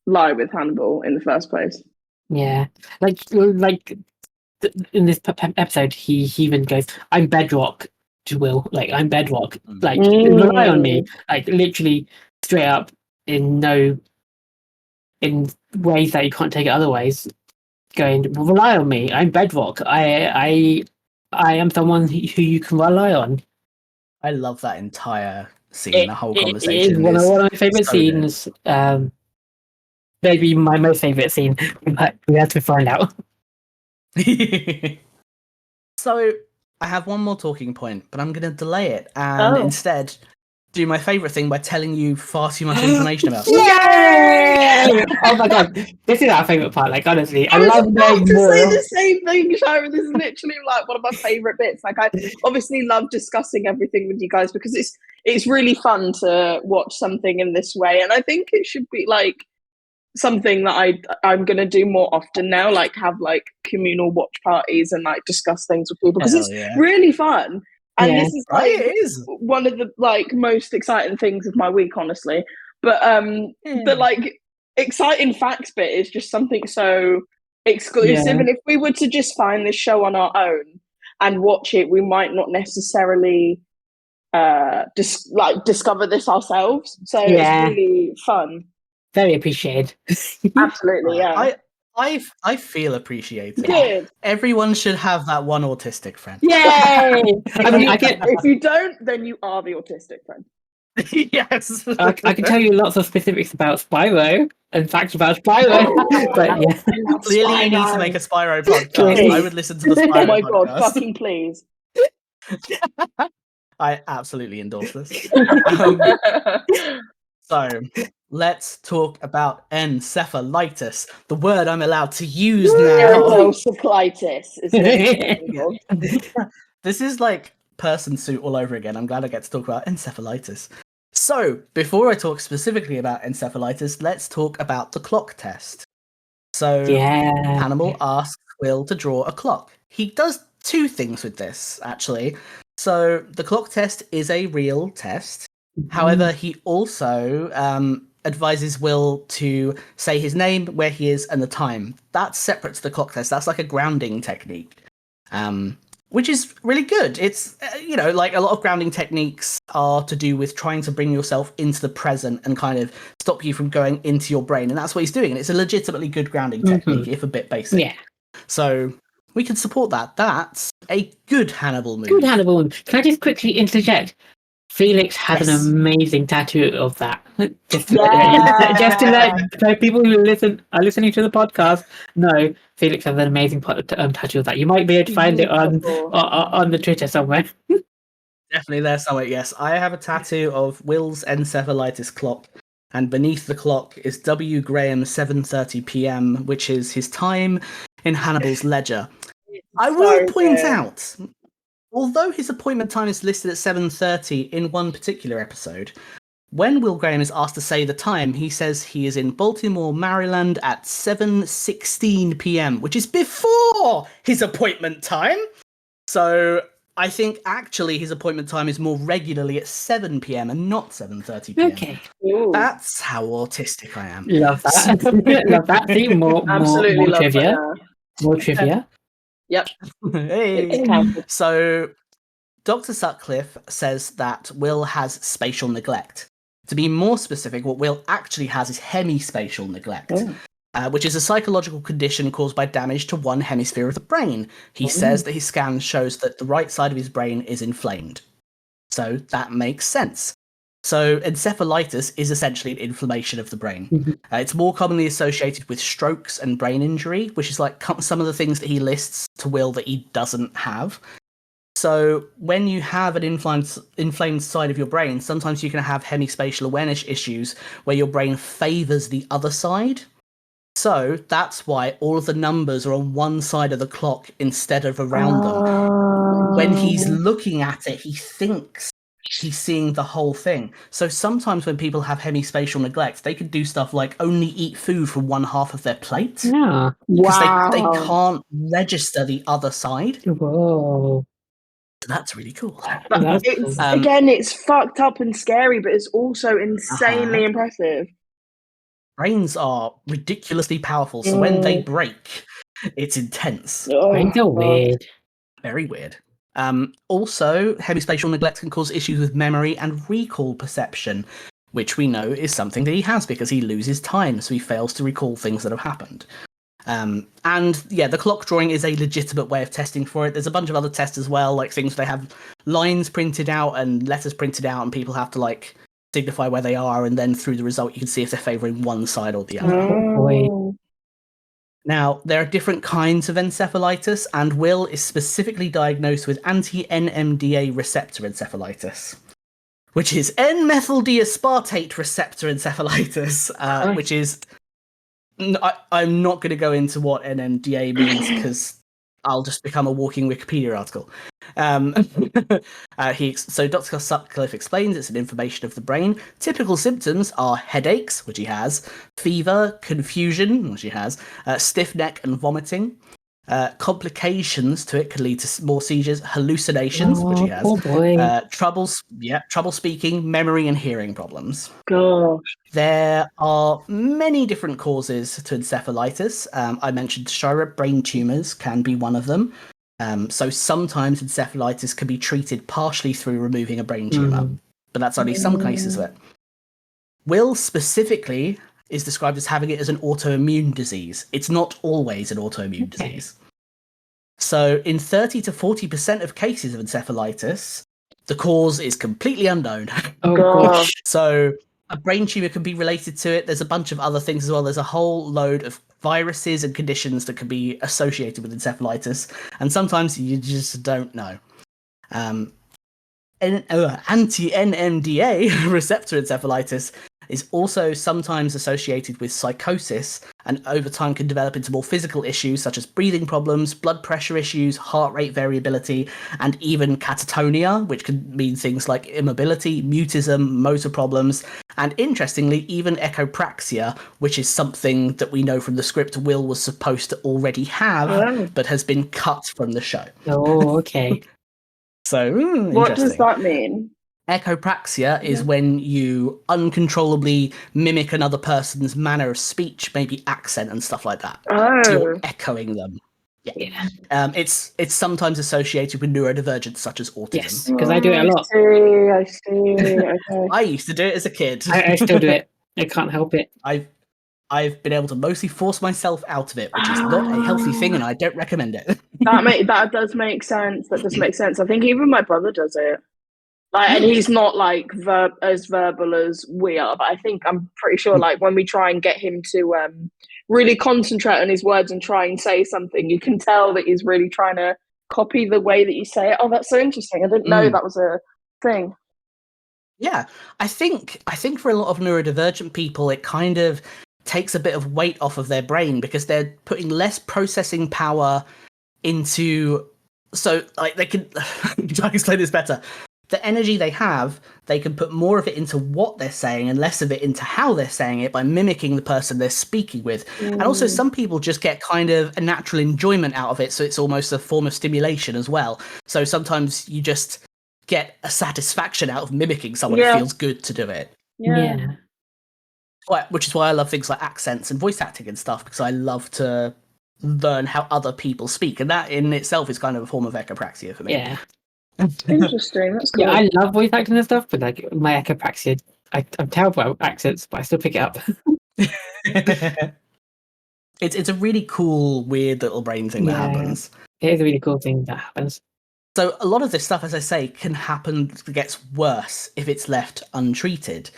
lie with Hannibal in the first place? Yeah, like in this episode, he even goes, "I'm bedrock to Will. Like I'm bedrock. Like rely on me. Like literally straight up in ways that you can't take it otherwise. Going, rely on me. I'm bedrock. I am someone who you can rely on." I love that entire scene. The whole conversation. It is one of my favorite scenes. Maybe my most favorite scene, but we have to find out. So I have one more talking point, but I'm going to delay it and instead do my favorite thing by telling you far too much information about it. Yay! Oh my god, this is our favorite part. Like honestly, I love knowing more. Say the same thing, Sharon. This is literally like one of my favorite bits. Like I obviously love discussing everything with you guys because it's really fun to watch something in this way, and I think it should be like something that I'm going to do more often now, like have like communal watch parties and like discuss things with people because it's really fun. And this is like one of the like most exciting things of my week, honestly. But the like exciting facts bit is just something so exclusive. And if we were to just find this show on our own and watch it, we might not necessarily discover this ourselves. So it's really fun. Very appreciated. Absolutely, yeah. I feel appreciated. Good. Everyone should have that one autistic friend. Yay! I mean, I get. If you don't, then you are the autistic friend. Yes. I can tell you lots of specifics about Spyro and facts about Spyro, but yeah. Clearly, you need to make a Spyro podcast. Please. I would listen to the Spyro Oh my podcast. god, fucking please. I absolutely endorse this. So, let's talk about encephalitis, the word I'm allowed to use now. Encephalitis. This is like person suit all over again. I'm glad I get to talk about encephalitis. So, before I talk specifically about encephalitis, let's talk about the clock test. So, Hannibal asks Will to draw a clock. He does two things with this, actually. So, the clock test is a real test. However, he also advises Will to say his name, where he is, and the time. That's separate to the clock test. That's like a grounding technique, which is really good. It's, like a lot of grounding techniques are to do with trying to bring yourself into the present and kind of stop you from going into your brain. And that's what he's doing. And it's a legitimately good grounding technique, if a bit basic. Yeah. So we can support that. That's a good Hannibal move. Good Hannibal move. Can I just quickly interject? Felix has an amazing tattoo of that. Just to let people who are listening to the podcast know, Felix has an amazing tattoo of that. You might be able to find it on the Twitter somewhere. Definitely there somewhere, yes. I have a tattoo of Will's encephalitis clock, and beneath the clock is W. Graham 7:30 p.m., which is his time in Hannibal's ledger. I will point out, although his appointment time is listed at 7:30 in one particular episode, when Will Graham is asked to say the time, he says he is in Baltimore, Maryland at 7:16 p.m., which is before his appointment time. So I think actually his appointment time is more regularly at 7 p.m. and not 7:30 p.m. Okay. That's how autistic I am. Love that. Love that. See, more trivia. More trivia. Yep. Hey. So Dr. Sutcliffe says that Will has spatial neglect. To be more specific, what Will actually has is hemispatial neglect, which is a psychological condition caused by damage to one hemisphere of the brain. He says that his scan shows that the right side of his brain is inflamed. So that makes sense. So encephalitis is essentially an inflammation of the brain. It's more commonly associated with strokes and brain injury, which is like some of the things that he lists to Will that he doesn't have. So when you have an inflamed side of your brain, sometimes you can have hemispatial awareness issues where your brain favors the other side. So that's why all of the numbers are on one side of the clock instead of around them. When he's looking at it, he thinks he's seeing the whole thing. So sometimes when people have hemispatial neglect, they could do stuff like only eat food from one half of their plate. Yeah. Because they can't register the other side. Whoa. So that's really cool. Again, it's fucked up and scary, but it's also insanely impressive. Brains are ridiculously powerful, so when they break, it's intense. Brains are weird. Very weird. Also, hemispatial neglect can cause issues with memory and recall perception, which we know is something that he has because he loses time, so he fails to recall things that have happened. The clock drawing is a legitimate way of testing for it. There's a bunch of other tests as well, like things where they have lines printed out and letters printed out, and people have to signify where they are, and then through the result you can see if they're favouring one side or the other. Now, there are different kinds of encephalitis, and Will is specifically diagnosed with anti-NMDA receptor encephalitis, which is N-methyl-D-aspartate receptor encephalitis, which is... I'm not going to go into what NMDA means because I'll just become a walking Wikipedia article. So Dr. Sutcliffe explains it's an inflammation of the brain. Typical symptoms are headaches, which he has, fever, confusion, which he has, stiff neck and vomiting. Complications to it could lead to more seizures, hallucinations, which he has, trouble speaking, memory and hearing problems. Gosh. There are many different causes to encephalitis. I mentioned Shira, brain tumours can be one of them. So sometimes encephalitis can be treated partially through removing a brain tumour, but that's only some cases of it. Will specifically is described as having it as an autoimmune disease. It's not always an autoimmune disease. So in 30 to 40% of cases of encephalitis, the cause is completely unknown. Oh gosh. So a brain tumor can be related to it. There's a bunch of other things as well. There's a whole load of viruses and conditions that can be associated with encephalitis, and sometimes you just don't know. Anti-NMDA receptor encephalitis is also sometimes associated with psychosis, and over time can develop into more physical issues such as breathing problems, blood pressure issues, heart rate variability, and even catatonia, which can mean things like immobility, mutism, motor problems, and interestingly, even echopraxia, which is something that we know from the script Will was supposed to already have, but has been cut from the show. Oh, okay. So, what does that mean? Echopraxia is when you uncontrollably mimic another person's manner of speech, maybe accent and stuff like that. Oh. You're echoing them. Yeah. It's sometimes associated with neurodivergence such as autism. Yes, because I do it a lot. I see. Okay. I used to do it as a kid. I still do it. I can't help it. I've been able to mostly force myself out of it, which is not a healthy thing, and I don't recommend it. That does make sense. That does make sense. I think even my brother does it. And he's not like as verbal as we are, but I'm pretty sure like when we try and get him to really concentrate on his words and try and say something, you can tell that he's really trying to copy the way that you say it. Oh, that's so interesting. I didn't know that was a thing. Yeah, I think for a lot of neurodivergent people, it kind of takes a bit of weight off of their brain because they're putting less processing power into. So like they can try to explain this better. The energy they have, they can put more of it into what they're saying and less of it into how they're saying it by mimicking the person they're speaking with. And also some people just get kind of a natural enjoyment out of it, so it's almost a form of stimulation as well. So sometimes you just get a satisfaction out of mimicking someone. It feels good to do it. Yeah. Which is why I love things like accents and voice acting and stuff, because I love to learn how other people speak, and that in itself is kind of a form of echopraxia for me. Yeah. Interesting. That's cool. Yeah, I love voice acting and stuff, but like my echopraxia, I'm terrible at accents, but I still pick it up. It's a really cool, weird little brain thing that happens. It is a really cool thing that happens. So a lot of this stuff, as I say, can happen, gets worse if it's left untreated.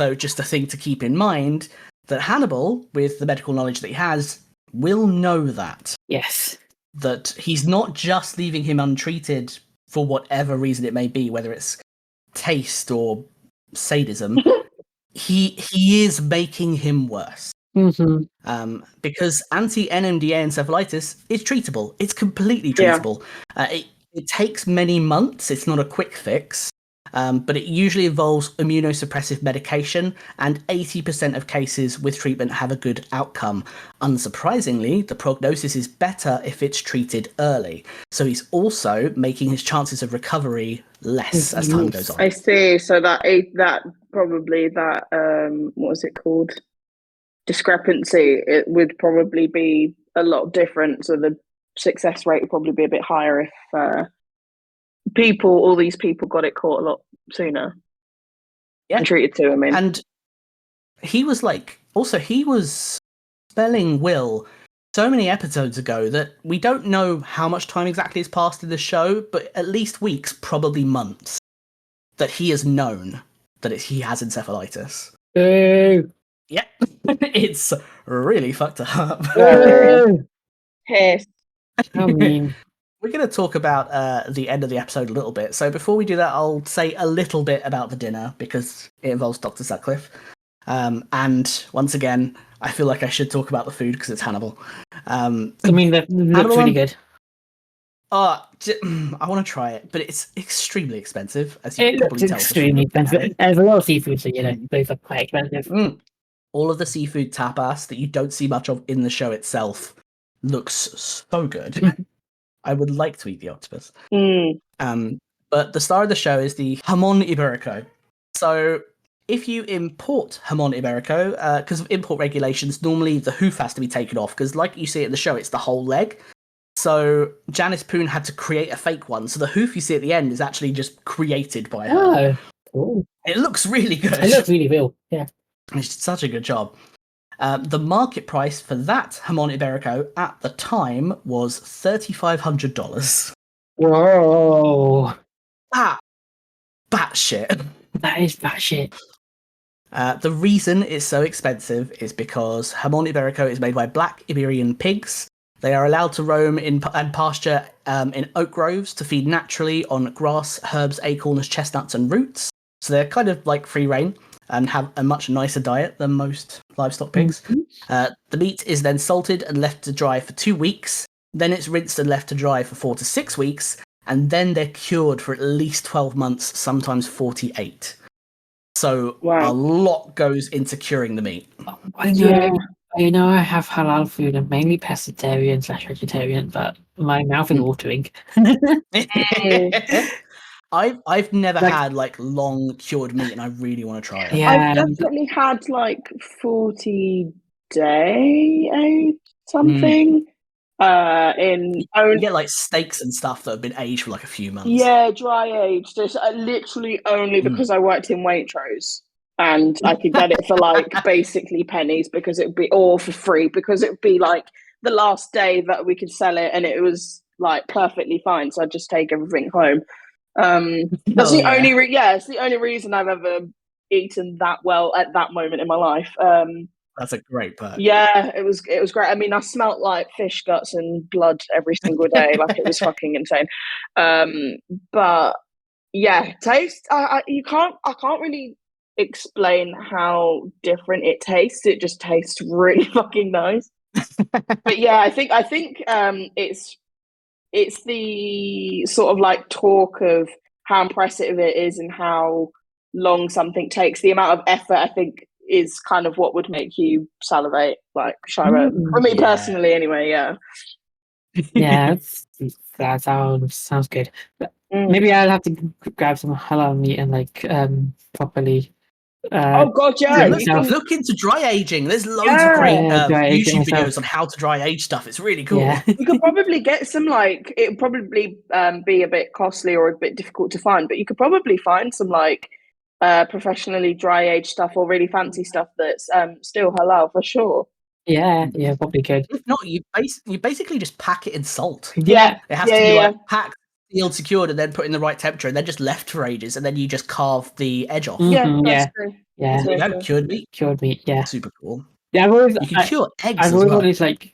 So just a thing to keep in mind that Hannibal, with the medical knowledge that he has, will know that. Yes. That he's not just leaving him untreated for whatever reason it may be, whether it's taste or sadism. he is making him worse. Mm-hmm. Because anti-NMDA encephalitis is treatable. It's completely treatable. It takes many months. It's not a quick fix. But it usually involves immunosuppressive medication, and 80% of cases with treatment have a good outcome. Unsurprisingly, the prognosis is better if it's treated early. So he's also making his chances of recovery less as time goes on. I see. So that probably that what was it called? Discrepancy. It would probably be a lot different. So the success rate would probably be a bit higher if all these people got it caught a lot sooner and treated too. I mean, and he was spelling Will so many episodes ago that we don't know how much time exactly has passed in the show, but at least weeks, probably months, that he has known that he has encephalitis. Yeah, it's really fucked up. Yes. I mean, we're going to talk about the end of the episode a little bit. So before we do that, I'll say a little bit about the dinner because it involves Dr. Sutcliffe. And once again, I feel like I should talk about the food because it's Hannibal. I mean, that looks really good. I want to try it, but it's extremely expensive, as you probably tell. Extremely expensive. There's a lot of seafood, so those are quite expensive. All of the seafood tapas that you don't see much of in the show itself looks so good. I would like to eat the octopus. But the star of the show is the jamón ibérico. So if you import jamón ibérico, because of import regulations, normally the hoof has to be taken off, because like you see it in the show, it's the whole leg. So Janice Poon had to create a fake one. So the hoof you see at the end is actually just created by her. Oh, cool. It looks really good. It looks really real, yeah. It's such a good job. The market price for that Harmonia Iberico at the time was $3,500. Whoa. Batshit. That is batshit. The reason it's so expensive is because Harmonia Iberico is made by black Iberian pigs. They are allowed to roam and pasture in oak groves to feed naturally on grass, herbs, acorns, chestnuts, and roots. So they're kind of like free reign and have a much nicer diet than most livestock pigs. The meat is then salted and left to dry for 2 weeks. Then it's rinsed and left to dry for 4 to 6 weeks. And then they're cured for at least 12 months, sometimes 48. So a lot goes into curing the meat. I know I have halal food. I'm mainly pescatarian/vegetarian, but my mouth is watering. I've never had like long cured meat, and I really want to try it. Yeah, I've definitely had like 40-day aged something. You get like steaks and stuff that have been aged for like a few months. Yeah, dry aged. Just literally only because I worked in Waitrose and I could get it for like basically pennies because it would be all for free because it would be like the last day that we could sell it and it was like perfectly fine. So I'd just take everything home. That's the only it's the only reason I've ever eaten that well at that moment in my life. That's a great perk. Yeah, it was great. I mean, I smelt like fish guts and blood every single day. Like it was fucking insane. But yeah, taste. I can't really explain how different it tastes. It just tastes really fucking nice. But yeah, I think it's the sort of like talk of how impressive it is and how long something takes. The amount of effort, I think, is kind of what would make you salivate, like Shira. For me personally, anyway. Yeah. Yeah, that sounds good. But maybe I'll have to grab some halal meat and like properly. Oh god, yeah! Look into dry aging. There's loads of great YouTube videos on how to dry age stuff. It's really cool. Yeah. You could probably get some like it'd probably be a bit costly or a bit difficult to find, but you could probably find some like professionally dry aged stuff or really fancy stuff that's still halal for sure. Yeah, probably good. If not, you basically just pack it in salt. Yeah, it has to be like packed, sealed, secured, and then put in the right temperature, and then just left for ages, and then you just carve the edge off. That's true. Yeah, there you go, cured meat. Cured meat, yeah, super cool. Yeah, you can cure eggs. I've as always well. wanted to like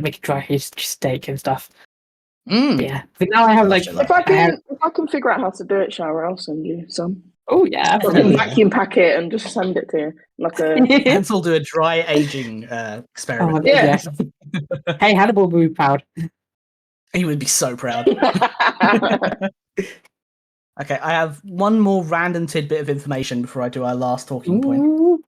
make a dry aged steak and stuff. Yeah, but now I have like if I can figure out how to do it, Shara, I'll send you some. Oh yeah, vacuum pack it and just send it to you like a. And we'll do a dry aging experiment. Oh, yeah. Hey, Hannibal would be proud. He would be so proud. Okay, I have one more random tidbit of information before I do our last talking point,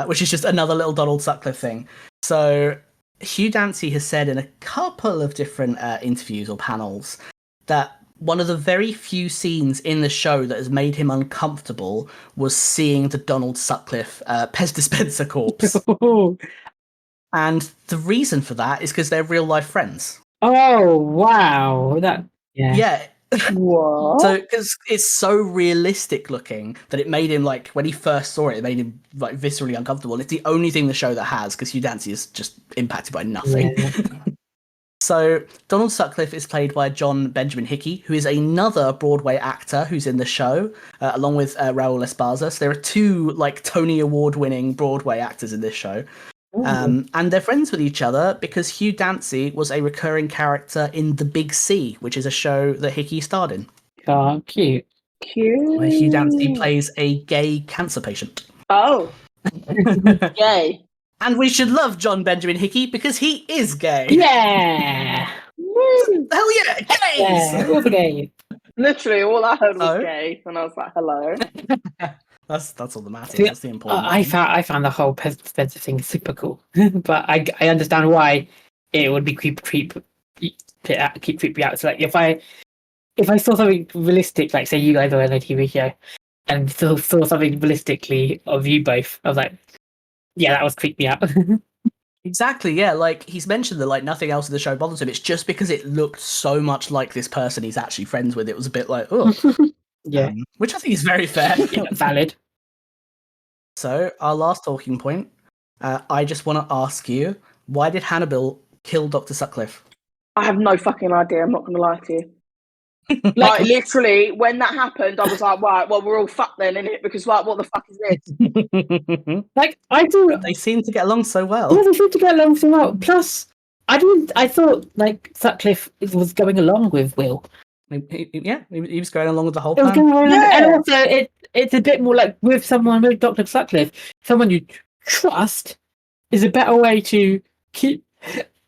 which is just another little Donald Sutcliffe thing. So Hugh Dancy has said in a couple of different interviews or panels that one of the very few scenes in the show that has made him uncomfortable was seeing the Donald Sutcliffe Pez dispenser corpse. And the reason for that is because they're real life friends. Oh, wow. Yeah. What? So, because it's so realistic looking that it made him, like, when he first saw it, it made him, like, viscerally uncomfortable. And it's the only thing the show that has, because Hugh Dancy is just impacted by nothing. Yeah. So, Donald Sutcliffe is played by John Benjamin Hickey, who is another Broadway actor who's in the show, along with Raul Esparza. So there are two, like, Tony Award-winning Broadway actors in this show. And they're friends with each other because Hugh Dancy was a recurring character in The Big C, which is a show that Hickey starred in. Oh, cute. Where Hugh Dancy plays a gay cancer patient. Oh. Gay. And we should love John Benjamin Hickey because he is gay. Yeah. Hell yeah, gays! Yeah, all the gays. Literally, all I heard was gay, and I was like, hello. That's all that matters. That's the important I found the whole Pez dispenser thing super cool, but I understand why it would be creepy out. So like if I saw something realistic, like say you guys are in a TV show, and saw something realistically of you both, I was like, yeah, that was creeped me out. Exactly, yeah. Like he's mentioned that like nothing else in the show bothers him. It's just because it looked so much like this person he's actually friends with. It was a bit like, oh. Yeah, which I think is very fair. Valid. So our last talking point I just want to ask you, why did Hannibal kill Dr. Sutcliffe? I have no fucking idea. I'm not going to lie to you. Like, literally, when that happened, I was like, right, well, we're all fucked then, innit? Because, like, what the fuck is this? like I thought They seem to get along so well. yeah, they seem to get along so well. Plus, I thought like Sutcliffe was going along with Will. He was going along with the whole It was plan. going along, Yeah. and also it's a bit more like with Dr. Sutcliffe, someone you trust is a better way to keep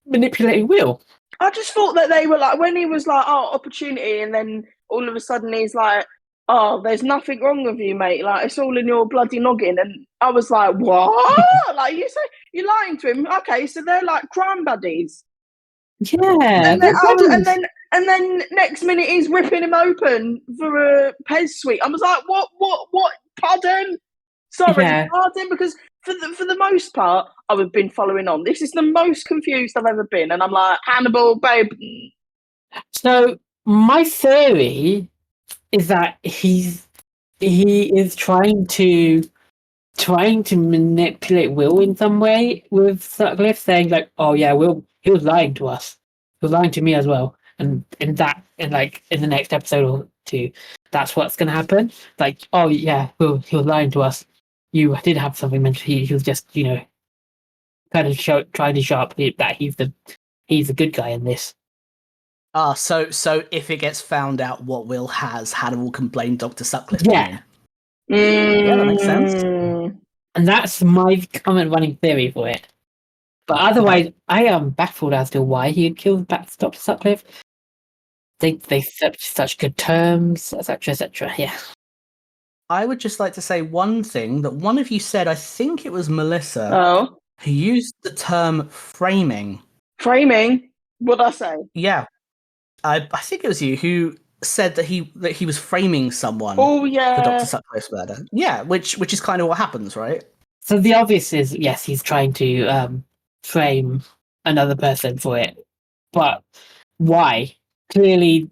manipulating Will. I just thought that they were like, when he was like, oh, opportunity, and then all of a sudden he's like, oh, there's nothing wrong with you, mate. Like, it's all in your bloody noggin. And I was like, what? Like, you say you're lying to him? Okay, so they're like crime buddies. Yeah, And then next minute he's ripping him open for a Pez sweet. I was like, what? Pardon? Sorry, Yeah. pardon? Because for the most part, I've been following on. This is the most confused I've ever been. And I'm like, Hannibal, babe. So my theory is that he is trying to manipulate Will in some way with Sutcliffe, saying like, "Oh yeah, he was lying to us. He was lying to me as well." And in the next episode or two, that's what's going to happen. Like, oh yeah, he was lying to us. You did have something mental. He was just kind of trying to show up that he's the good guy in this. So if it gets found out what Will has, Hannibal can blame Dr. Sutcliffe. Yeah. Yeah, that makes sense. And that's my current running theory for it. But otherwise, I am baffled as to why he had killed Dr. Sutcliffe. They such good terms, etc., etc. Yeah. I would just like to say one thing that one of you said. I think it was Melissa. Oh, who used the term framing. Framing? What'd I say? Yeah, I think it was you who said that he was framing someone. Oh for yeah. Dr. Sutcliffe's murder. Yeah, which is kind of what happens, right? So the obvious is yes, he's trying to frame another person for it, but why? Clearly,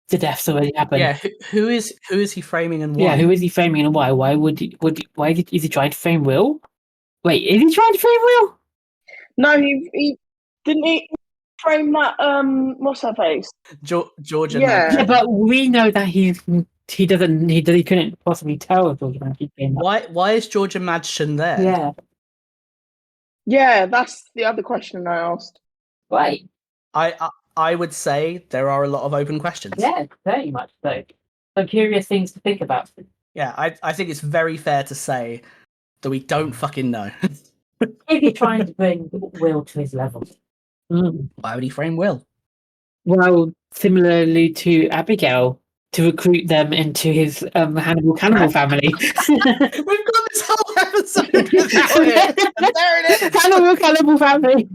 the death's already happened. Yeah, who is he framing and why? Yeah, who is he framing and why? Why is he trying to frame Will? Wait, is he trying to frame Will? No, he didn't he frame that what's her face? Georgia. Yeah. Yeah, but we know that he couldn't possibly tell if Georgia Madsen came up. Why is Georgia Madsen there? Yeah. Yeah, that's the other question I asked. Right. I would say there are a lot of open questions. Yeah, very much so. Some curious things to think about. Yeah, I think it's very fair to say that we don't fucking know. Is he trying to bring Will to his level? Why would he frame Will? Well, similarly to Abigail, to recruit them into his Hannibal Cannibal family. We've got this whole episode without it. And there it is. Hannibal Cannibal family.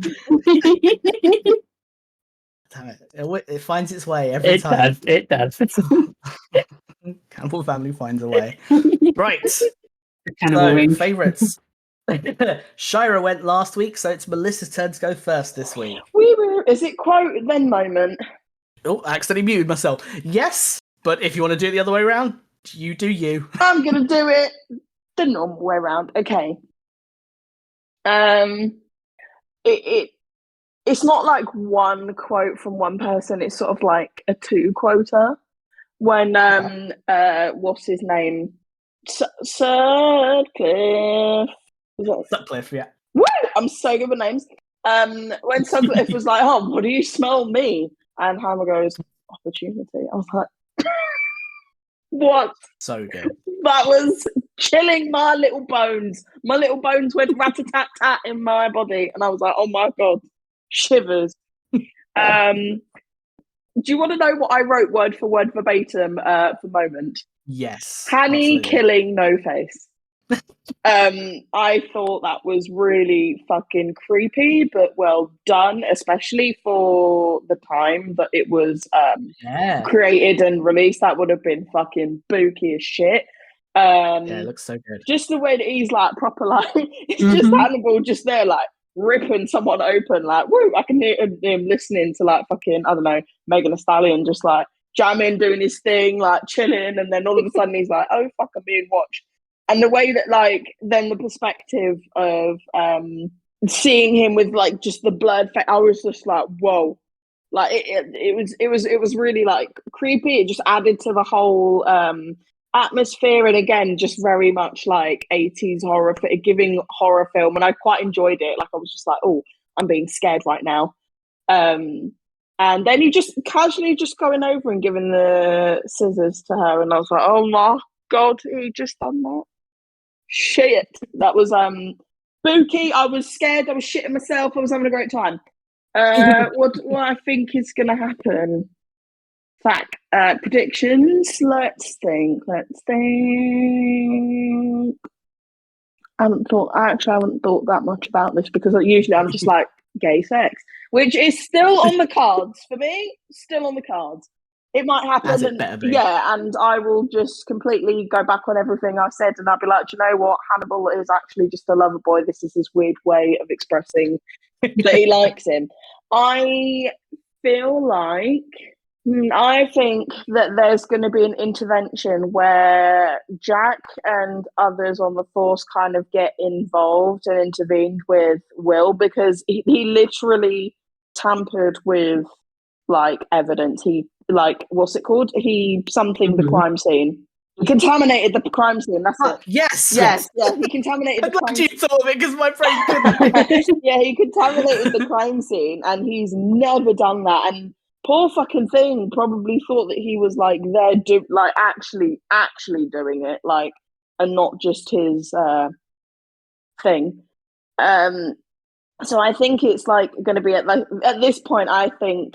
Damn it. It finds its way every time. It does. Cannibal family finds a way. Right. Cannibal ring. Favourites. Shira went last week, so it's Melissa's turn to go first this week. Is it quote then moment? Oh, I accidentally muted myself. Yes, but if you want to do it the other way around, you do you. I'm gonna do it the normal way around. Okay. It's not like one quote from one person. It's sort of like a two quoter. When what's his name? Sutcliffe. Sutcliffe, yeah. Woo! I'm so good with names. When Sutcliffe was like, "Oh, what do you smell me?" and Hammer goes, "Opportunity." I was like, "What?" So good. That was chilling my little bones. My little bones went rat-a-tat-tat in my body, and I was like, "Oh my god, shivers." Do you want to know what I wrote word for word verbatim for moment? Yes. Hanny absolutely. killing No Face. I thought that was really fucking creepy, but well done, especially for the time that it was created and released. That would have been fucking spooky as shit. Yeah, it looks so good. Just the way that he's like proper, like it's just Hannibal just there, like ripping someone open, like woo! I can hear him listening to like fucking I don't know Megan Thee Stallion just like jamming, doing his thing, like chilling, and then all of a sudden he's like, "Oh fuck, I'm being watched." And the way that, like, then the perspective of seeing him with like just the blurred face, I was just like, whoa. Like it was really like creepy. It just added to the whole atmosphere, and again, just very much like 80s horror, giving horror film, and I quite enjoyed it. Like I was just like, oh, I'm being scared right now. And then he just casually just going over and giving the scissors to her, and I was like, oh my god, he just done that. Shit, that was spooky. I was scared. I was shitting myself. I was having a great time. What I think is going to happen? Fact predictions. Let's think. I haven't thought that much about this because usually I'm just like gay sex, which is still on the cards for me. Still on the cards. It might happen. As it better be. Yeah, and I will just completely go back on everything I said, and I'll be like, do you know what? Hannibal is actually just a lover boy. This is his weird way of expressing that he likes him. I feel like I think that there's going to be an intervention where Jack and others on the force kind of get involved and intervened with Will, because he literally tampered with like evidence. He what's it called? The crime scene. He contaminated the crime scene. That's it. Yes. Yeah. He contaminated the crime scene. You thought of it because my brain couldn't. Yeah, he contaminated the crime scene, and he's never done that. And poor fucking thing probably thought that he was like there, actually doing it, like, and not just his thing. So I think it's like going to be at this point. I think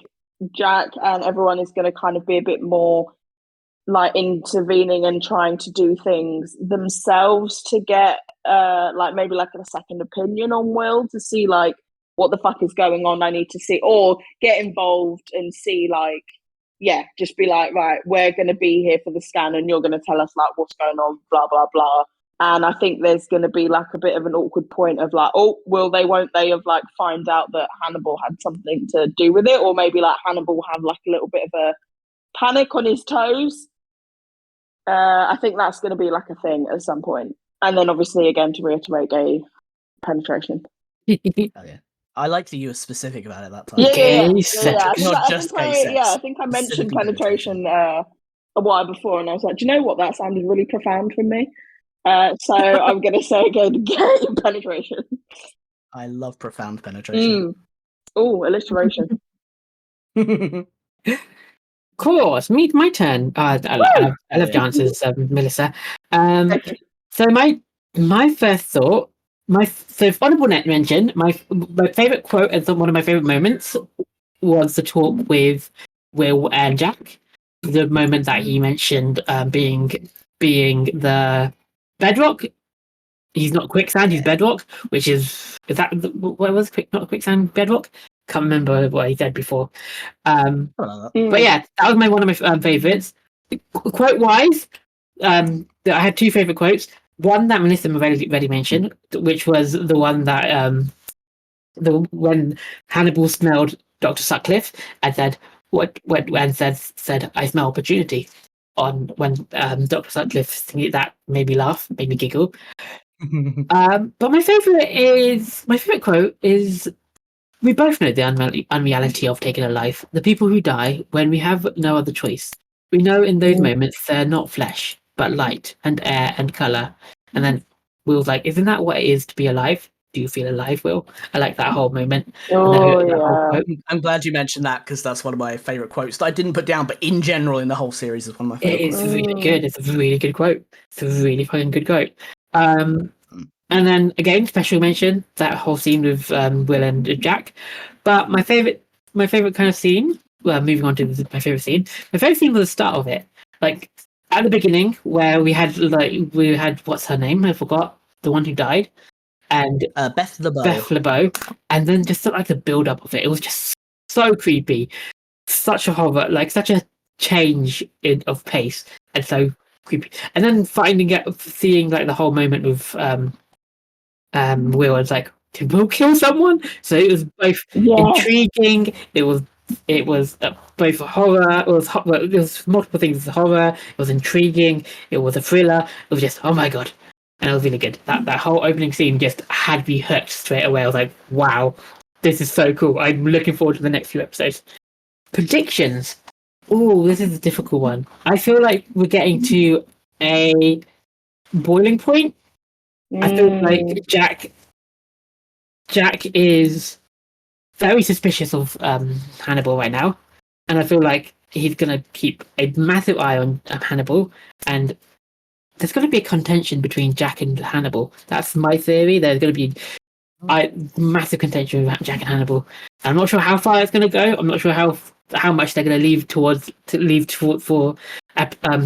Jack and everyone is going to kind of be a bit more like intervening and trying to do things themselves to get like maybe like a second opinion on Will, to see like what the fuck is going on. I need to see, or get involved and see, like, yeah, just be like, right, we're going to be here for the scan and you're going to tell us like what's going on, blah blah blah. And I think there's going to be like a bit of an awkward point of like, oh, will they, won't they, of like find out that Hannibal had something to do with it, or maybe like Hannibal will have like a little bit of a panic on his toes. I think that's going to be like a thing at some point. And then obviously, again, to reiterate, gay penetration. Oh, yeah. I like that you were specific about it that time. Gay sex, not just gay sex. Yeah, I think I mentioned penetration a while before, and I was like, do you know what? That sounded really profound from me. So I'm going to say again, gay penetration. I love profound penetration. Oh, alliteration. Cool. It's my turn. I love your answers, Melissa. So my first thought, so honorable mention, my favorite quote and one of my favorite moments was the talk with Will and Jack. The moment that he mentioned being the bedrock. He's not quicksand, he's bedrock, which is that what was not quicksand, bedrock? Can't remember what he said before. But yeah, that was one of my favorites. Quote wise, I had two favorite quotes. One that Melissa already mentioned, which was the one that when Hannibal smelled Dr. Sutcliffe and said said I smell opportunity. On when Dr. Sutcliffe that made me laugh, made me giggle. But my favorite quote is, we both know the unreality of taking a life. The people who die when we have no other choice. We know in those moments they're not flesh, but light and air and colour. And then Will's like, isn't that what it is to be alive? Do you feel alive, Will? I like that whole moment. Oh, yeah. I'm glad you mentioned that, because that's one of my favourite quotes that I didn't put down, but in general in the whole series is one of my favourite quotes. It is really good. It's a really good quote. It's a really fucking good quote. And then again, special mention, that whole scene with Will and Jack. But my favourite kind of scene, well, moving on to my favourite scene. My favourite scene was the start of it. Like at the beginning, where we had what's her name? I forgot, the one who died. And Beth LeBeau. And then just like the build up of it. It was just so creepy. Such a horror, like such a change of pace, and so creepy. And then seeing like the whole moment with Will, was like, did Will kill someone? So it was both intriguing. It was both horror. It was multiple things. It was horror. It was intriguing. It was a thriller. It was just, oh my god. and it was really good. That whole opening scene just had me hooked straight away. I was like, wow, this is so cool. I'm looking forward to the next few episodes. Predictions. Oh, this is a difficult one. I feel like we're getting to a boiling point. I feel like Jack is very suspicious of Hannibal right now, and I feel like he's gonna keep a massive eye on Hannibal, and there's going to be a contention between Jack and Hannibal. That's my theory. There's going to be massive contention with Jack and Hannibal. I'm not sure how far it's going to go. I'm not sure how much they're going to leave for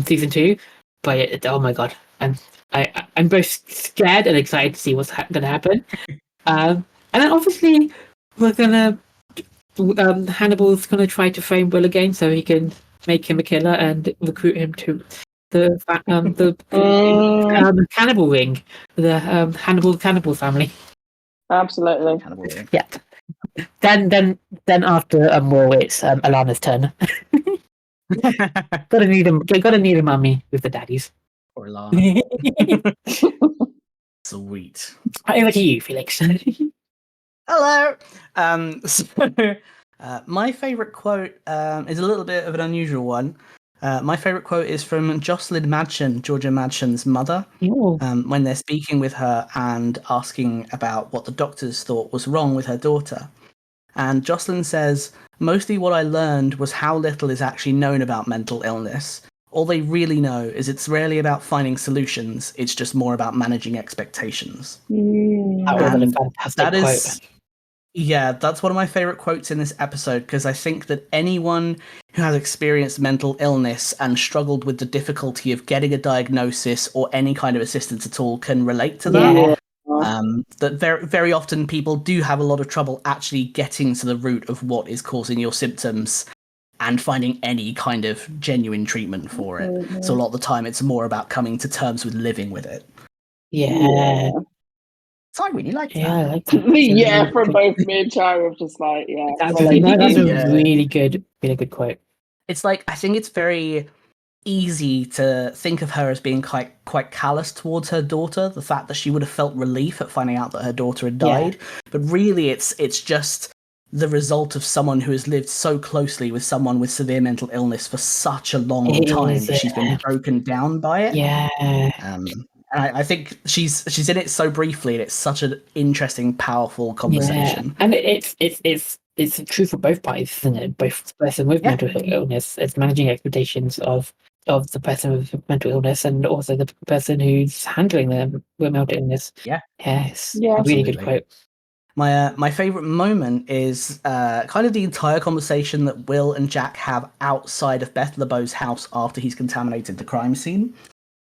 season 2. But oh my god, I'm both scared and excited to see what's going to happen. And then obviously we're gonna Hannibal's going to try to frame Will again so he can make him a killer and recruit him to the cannibal ring, the Hannibal cannibal family. Absolutely. Yeah. Then after Will, it's Alana's turn. Gotta need a mummy with the daddies. Or Alana. Sweet. Over to you, Felix. Hello. My favorite quote is a little bit of an unusual one. My favourite quote is from Jocelyn Madchen, Georgia Madchen's mother, when they're speaking with her and asking about what the doctors thought was wrong with her daughter. And Jocelyn says, "Mostly what I learned was how little is actually known about mental illness. All they really know is it's rarely about finding solutions, it's just more about managing expectations." That was a fantastic quote. Yeah, that's one of my favorite quotes in this episode, because I think that anyone who has experienced mental illness and struggled with the difficulty of getting a diagnosis or any kind of assistance at all can relate to that. Yeah. That very, very often people do have a lot of trouble actually getting to the root of what is causing your symptoms and finding any kind of genuine treatment for it. Mm-hmm. So a lot of the time it's more about coming to terms with living with it. Yeah. So I really like that. Yeah, I like that. Yeah, from both me and Chai, was just like, yeah. That's a really good quote. It's like, I think it's very easy to think of her as being quite callous towards her daughter, the fact that she would have felt relief at finding out that her daughter had died. But really it's just the result of someone who has lived so closely with someone with severe mental illness for such a long time that she's been broken down by it. Yeah. I think she's in it so briefly, and it's such an interesting, powerful conversation. Yeah. And it's true for both parties, isn't it? Both the person with mental illness, it's managing expectations of the person with mental illness, and also the person who's handling them with mental illness. Yeah. Yes. Yeah. A really Absolutely. good quote. My favorite moment is kind of the entire conversation that Will and Jack have outside of Beth LeBeau's house after he's contaminated the crime scene.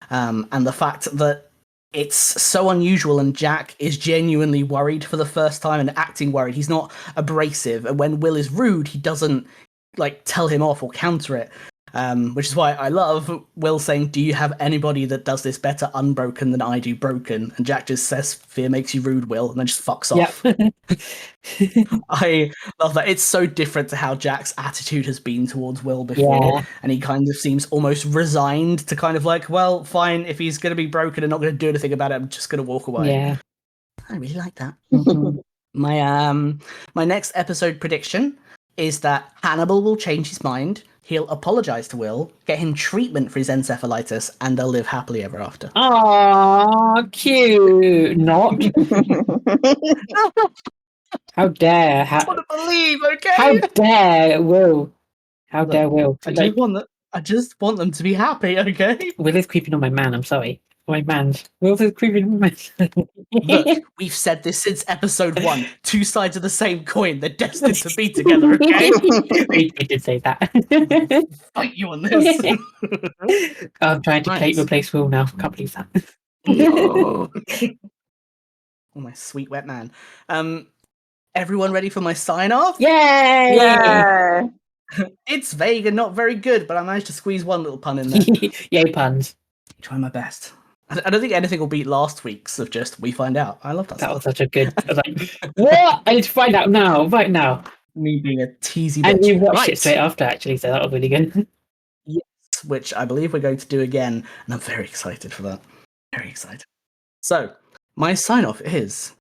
And the fact that it's so unusual and Jack is genuinely worried for the first time and acting worried. He's not abrasive. And when Will is rude, he doesn't tell him off or counter it. Which is why I love Will saying, "Do you have anybody that does this better unbroken than I do broken?" And Jack just says, "Fear makes you rude, Will," and then just fucks off. I love that. It's so different to how Jack's attitude has been towards Will before. And he kind of seems almost resigned to kind of well, fine, if he's going to be broken and not going to do anything about it, I'm just going to walk away. Yeah. I really like that. Mm-hmm. My next episode prediction is that Hannibal will change his mind. He'll apologize to Will, get him treatment for his encephalitis, and they'll live happily ever after. Aww, cute. Not. How dare? I want to believe, okay? How dare Will? How dare Will? I just want them to be happy, okay? Will is creeping on my man. I'm sorry. My man. Will is creeping on my man. Look, we've said this since episode 1. Two sides of the same coin. They're destined to be together, okay? we did say that. Fight you on this. I'm trying to replace Will now. Can't believe that. Oh, my sweet wet man. Everyone ready for my sign off? Yay! Yeah. It's vague and not very good, but I managed to squeeze one little pun in there. Yay, puns. Try my best. I don't think anything will beat last week's of just we find out. I love that. That was such a good. I was like, what? I need to find out now, right now. Me being a teasy bitch. And you watched it straight after, actually, so that was really good. Yes, which I believe we're going to do again, and I'm very excited for that. Very excited. So, my sign-off is,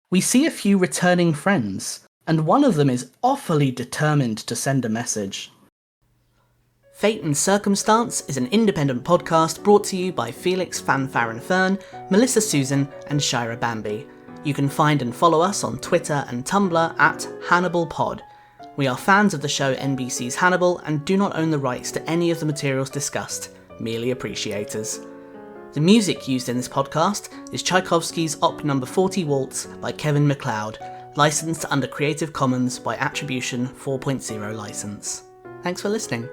we see a few returning friends, and one of them is awfully determined to send a message. Fate and Circumstance is an independent podcast brought to you by Felix Fanfare and Fern, Melissa Susan, and Shira Bambi. You can find and follow us on Twitter and Tumblr at HannibalPod. We are fans of the show NBC's Hannibal and do not own the rights to any of the materials discussed, merely appreciators. The music used in this podcast is Tchaikovsky's Op. No. 40 Waltz by Kevin MacLeod, licensed under Creative Commons by Attribution 4.0 license. Thanks for listening.